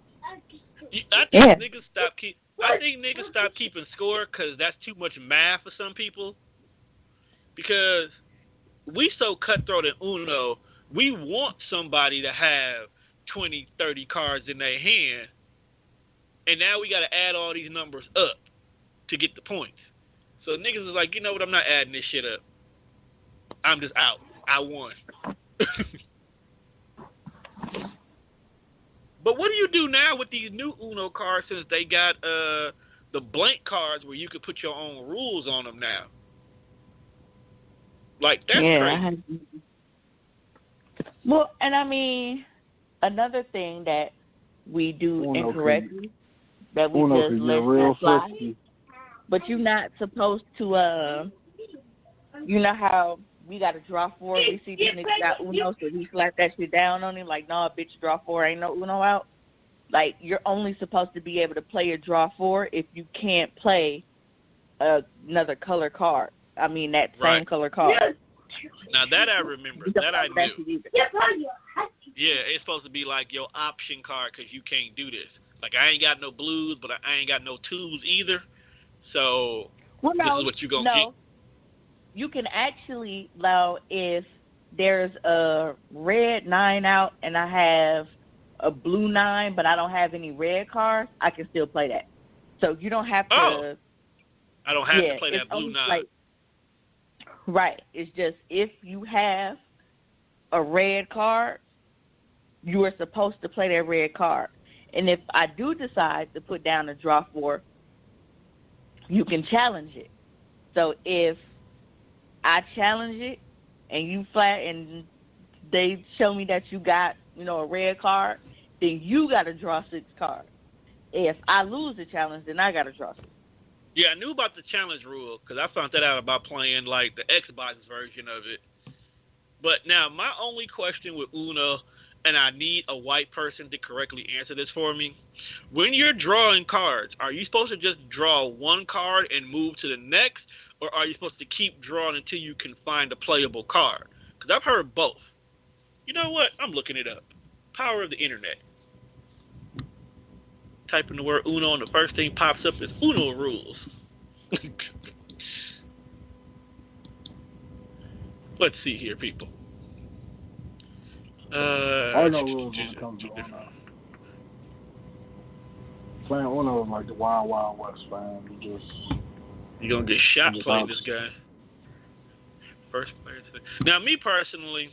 I think niggas stop keeping score because that's too much math for some people. Because we so cutthroat in Uno, we want somebody to have 20, 30 cards in their hand, and now we got to add all these numbers up to get the points. So niggas is like, you know what, I'm not adding this shit up. I'm just out. I won. But what do you do now with these new Uno cards, since they got the blank cards where you could put your own rules on them now? Like, that's crazy. Well, and I mean, another thing that we do incorrectly, that we just let that fly, but you're not supposed to, you know how we got to draw 4, we see this nigga got Uno, so we slap that shit down on him like, nah, bitch, draw 4, ain't no Uno out. Like, you're only supposed to be able to play a draw 4 if you can't play another color card. I mean, that same color card. Now, that I remember. That I knew. Yeah, it's supposed to be like your option card because you can't do this. Like, I ain't got no blues, but I ain't got no twos either. So, this is what you're going to get. You can actually, if there's a red 9 out and I have a blue 9, but I don't have any red cards, I can still play that. So you don't have to. I don't have to play that blue 9. Right. It's just if you have a red card, you are supposed to play that red card. And if I do decide to put down a draw 4, you can challenge it. So if I challenge it and you flat and they show me that you got, a red card, then you got to draw 6 cards. if I lose the challenge, then I gotta draw. Yeah, I knew about the challenge rule because I found that out about playing like the Xbox version of it. But now my only question with Uno, and I need a white person to correctly answer this for me. When you're drawing cards, are you supposed to just draw one card and move to the next, or are you supposed to keep drawing until you can find a playable card? Because I've heard both. You know what? I'm looking it up. Power of the internet. Type in the word Uno and the first thing pops up is Uno rules. Let's see here, people. I know rules when it comes to Uno. Playing Uno is like the Wild Wild West, man. You're going to get shot playing this guy. First player to... Now, me personally,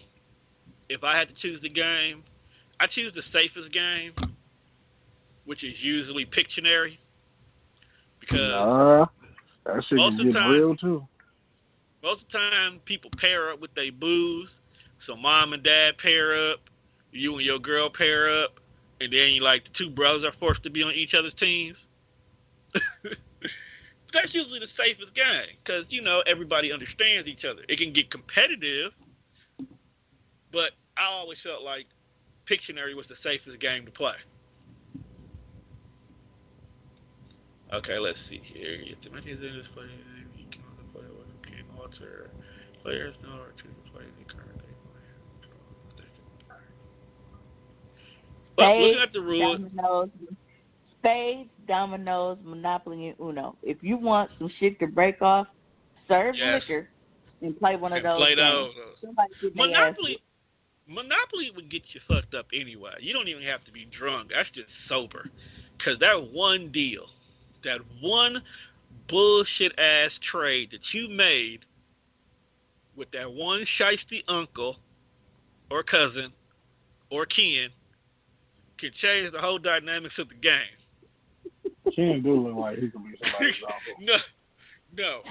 if I had to choose the game, I choose the safest game, which is usually Pictionary. Because that shit can get real, too. Most of the time, people pair up with their booze. So mom and dad pair up, you and your girl pair up, and then the two brothers are forced to be on each other's teams. That's usually the safest game because, everybody understands each other. It can get competitive, but I always felt like Pictionary was the safest game to play. Okay, let's see here. Players know or choose to play the current game. But looking at the rules, Spades, dominoes, Monopoly, and Uno. If you want some shit to break off, serve liquor and play one of those. Play those. Monopoly would get you fucked up anyway. You don't even have to be drunk. That's just sober. Because that one deal, that one bullshit ass trade that you made with that one shiesty uncle or cousin or kin can change the whole dynamics of the game. Ken do look like he could be somebody's uncle. No.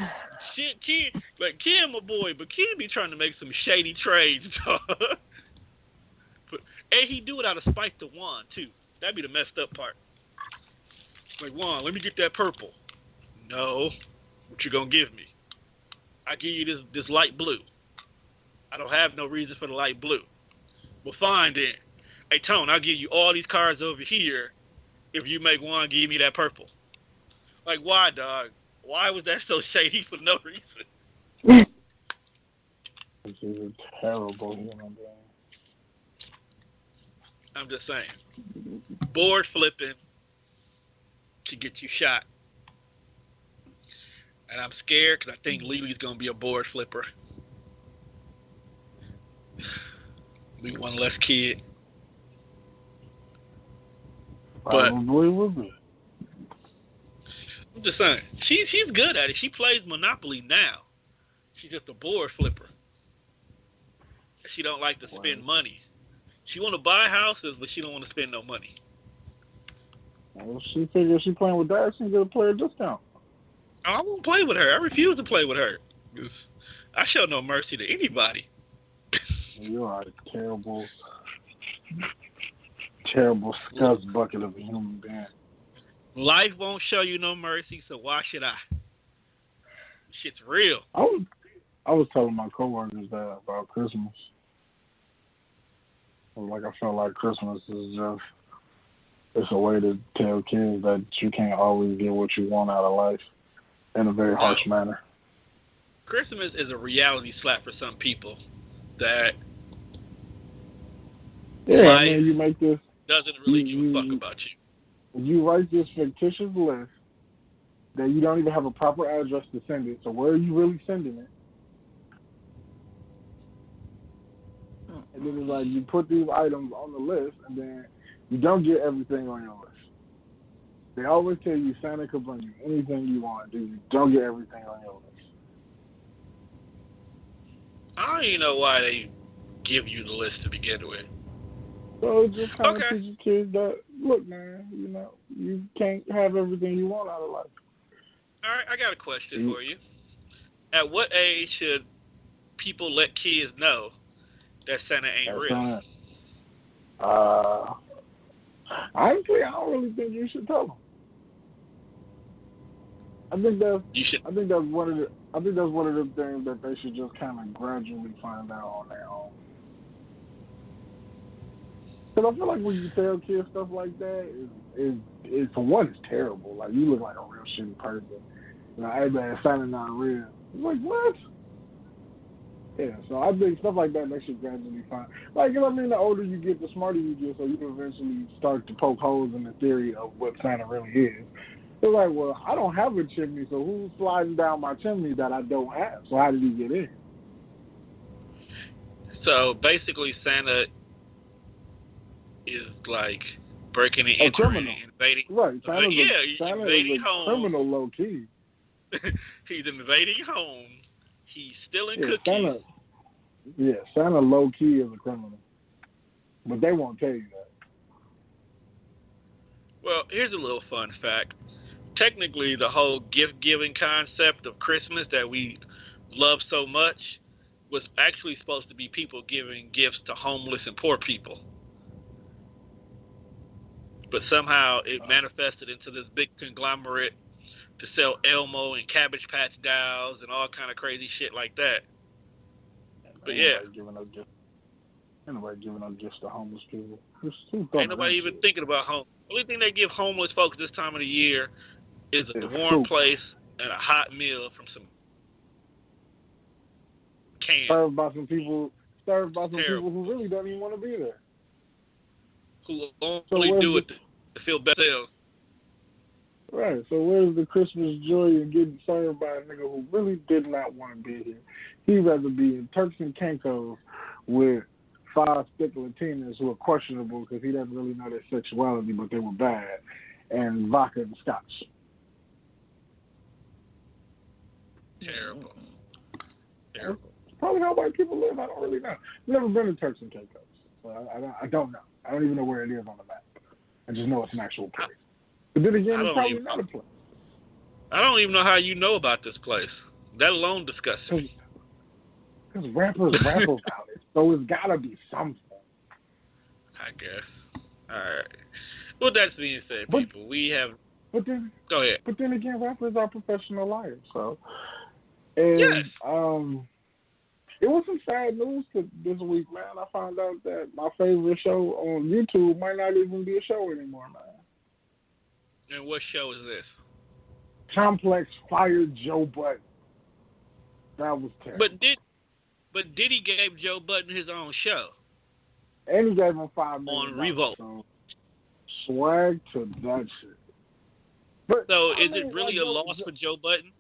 Ken my boy, but Ken be trying to make some shady trades, dog. And he do it out of spite to Juan, too. That'd be the messed up part. Like, Juan, let me get that purple. No. What you gonna give me? I give you this light blue. I don't have no reason for the light blue. Well, fine then. Hey, Tone, I'll give you all these cards over here if you make one give me that purple. Like, why, dog? Why was that so shady for no reason? This is a terrible human being. I'm just saying. Board flipping to get you shot. And I'm scared because I think Lily's going to be a board flipper. We one less kid. Probably will be. I'm just saying. She's good at it. She plays Monopoly now. She's just a board flipper. She don't like to spend money. She want to buy houses, but she don't want to spend no money. Well, she figures she playing with that, she's going to play a discount. I won't play with her. I refuse to play with her. I show no mercy to anybody. You are a terrible scuzz bucket of a human being. Life won't show you no mercy, so why should I? Shit's real. I was telling my coworkers that about Christmas. I felt like Christmas is just, it's a way to tell kids that you can't always get what you want out of life in a very harsh manner. Christmas is a reality slap for some people that you make this doesn't really give a fuck about you. You write this fictitious list that you don't even have a proper address to send it. So where are you really sending it? And then it's like you put these items on the list, and then you don't get everything on your list. They always tell you Santa could bring you anything you want to do. You don't get everything on your list. I don't even know why they give you the list to begin with. So just kind of teach your kids that, look, man, you can't have everything you want out of life. All right, I got a question for you. At what age should people let kids know that Santa ain't real? Honestly, I don't really think you should tell them. I think that's one of the things that they should just kind of gradually find out on their own. Because I feel like when you tell kids stuff like that, is for one, it's terrible. Like, you look like a real shitty person. Like, hey man, Santa not real. It's like, what? Yeah, so I think stuff like that they should gradually find. Like, I mean, the older you get, the smarter you get, so you eventually start to poke holes in the theory of what Santa really is. It's like, well, I don't have a chimney, so who's sliding down my chimney that I don't have? So how did he get in? So basically, Santa is like breaking and entering, invading. Right, Santa's invading home. Criminal, low key. He's invading home. He's stealing cookies. Santa low key is a criminal, but they won't tell you that. Well, here's a little fun fact. Technically, the whole gift-giving concept of Christmas that we love so much was actually supposed to be people giving gifts to homeless and poor people. But somehow it manifested into this big conglomerate to sell Elmo and Cabbage Patch dolls and all kind of crazy shit like that. But yeah. Ain't nobody giving no gifts to homeless people. Ain't nobody even thinking about home. The only thing they give homeless folks this time of the year is a warm place and a hot meal from some cans. Served by some people who really don't even want to be there. Who only do it to feel better. Right, so where's the Christmas joy in getting served by a nigga who really did not want to be here? He'd rather be in Turks and Caicos with 5 thick Latinas who are questionable because he doesn't really know their sexuality, but they were bad, and vodka and scotch. Terrible. It's probably how white people live. I don't really know. I've never been to Turks and Caicos, so I don't know. I don't even know where it is on the map. I just know it's an actual place. But then again, it's probably not a place. I don't even know how you know about this place. That alone disgusts me. Because rappers out it, so it's got to be something. I guess. All right. Well, that's being said, people. We have... Go ahead. But then again, rappers are professional liars, so... And, yes. It was some sad news this week, man. I found out that my favorite show on YouTube might not even be a show anymore, man. And what show is this? Complex fired Joe Budden. That was terrible. But Diddy gave Joe Budden his own show. And he gave him $5 million. On Revolt. So swag to that shit. But, is it really a loss for Joe Budden?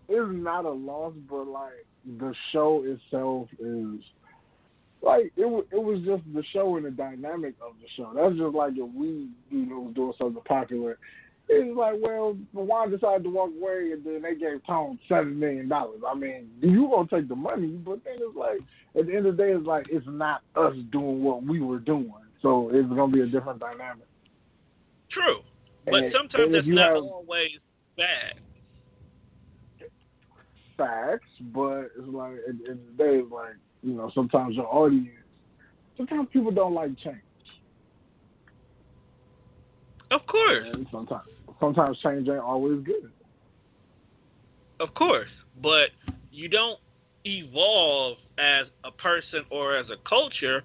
It's not a loss, but like the show itself is like it was just the show and the dynamic of the show. That's just like if we was doing something popular. It's like, well, Juan decided to walk away, and then they gave Tone $7 million. I mean, you gonna take the money, but then it's like at the end of the day, it's like it's not us doing what we were doing, so it's gonna be a different dynamic. True, but sometimes that's not always bad. Facts, but it's like at the end of the day, it's like, sometimes your audience, sometimes people don't like change. Of course. And sometimes change ain't always good. Of course, but you don't evolve as a person or as a culture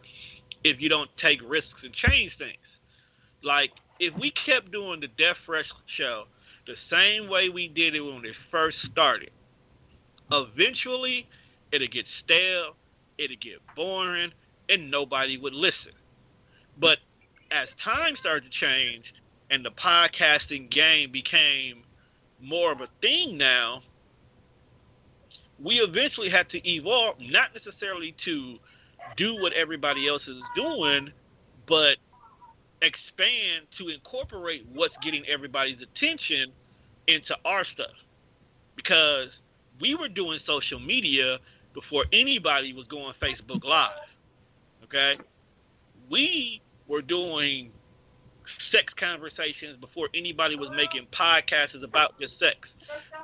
if you don't take risks and change things. Like, if we kept doing the Death Fresh show the same way we did it when it first started, eventually it'll get stale, it'll get boring, and nobody would listen. But as time started to change and the podcasting game became more of a thing now, we eventually had to evolve, not necessarily to do what everybody else is doing, but expand to incorporate what's getting everybody's attention into our stuff. Because we were doing social media before anybody was going Facebook Live. Okay? We were doing sex conversations before anybody was making podcasts about just sex.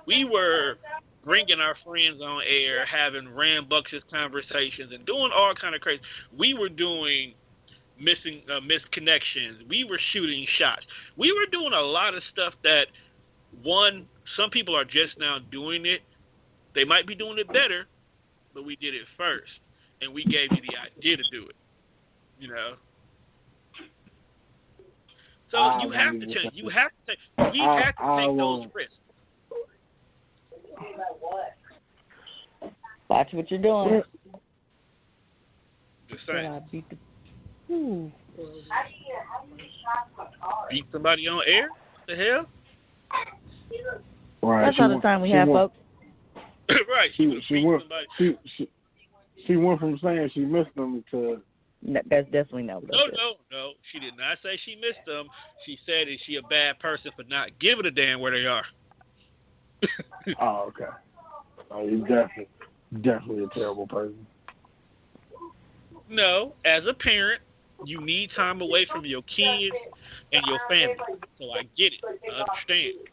We were bringing our friends on air, having rambunctious conversations, and doing all kind of crazy. We were doing misconnections. We were shooting shots. We were doing a lot of stuff that, some people are just now doing it. They might be doing it better, but we did it first, and we gave you the idea to do it. You know. So you have to change. You have to take. We have to take those risks. Watch what you're doing. Just saying. Beat somebody on air? The hell? Right. That's all the time we have, folks. Right. She went from saying she missed them to. No, that's definitely not what I said. No. She did not say she missed them. She said, is she a bad person for not giving a damn where they are? Oh, okay. Oh, you're definitely a terrible person. No, as a parent, you need time away from your kids and your family. So I get it. I understand.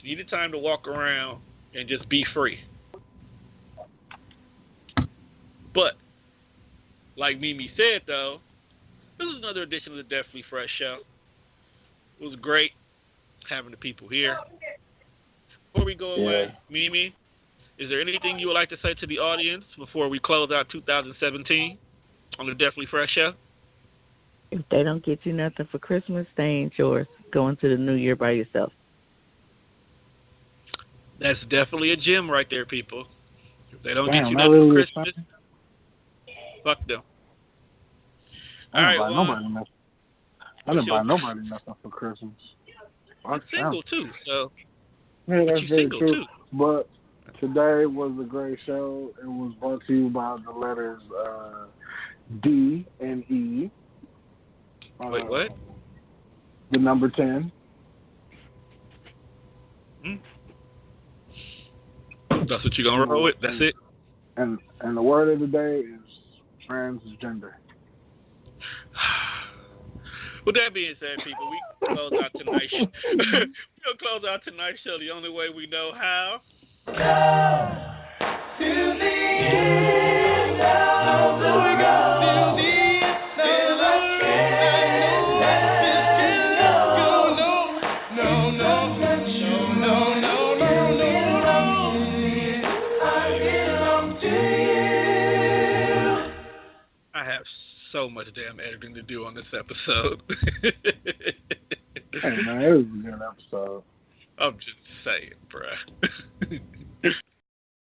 You needed time to walk around and just be free. But, like Mimi said, though, this is another edition of the Definitely Fresh Show. It was great having the people here. Before we go away, Mimi, is there anything you would like to say to the audience before we close out 2017 on the Definitely Fresh Show? If they don't get you nothing for Christmas, they ain't yours. Go into the new year by yourself. That's definitely a gem right there, people. If they don't get you nothing for Christmas, fuck them. I didn't buy nobody nothing for Christmas. I'm single too, so. Yeah, that's very true. Too. But today was a great show. It was brought to you by the letters D and E. Wait, what? The number 10. That's what you're gonna roll with. That's it. And the word of the day is transgender. With that being said, people, we close out tonight's show. We'll close out tonight's show the only way we know how. To the end of the road. To the end of I have so much damn editing to do on this episode. Hey, man, it was a good episode. I'm just saying, bruh.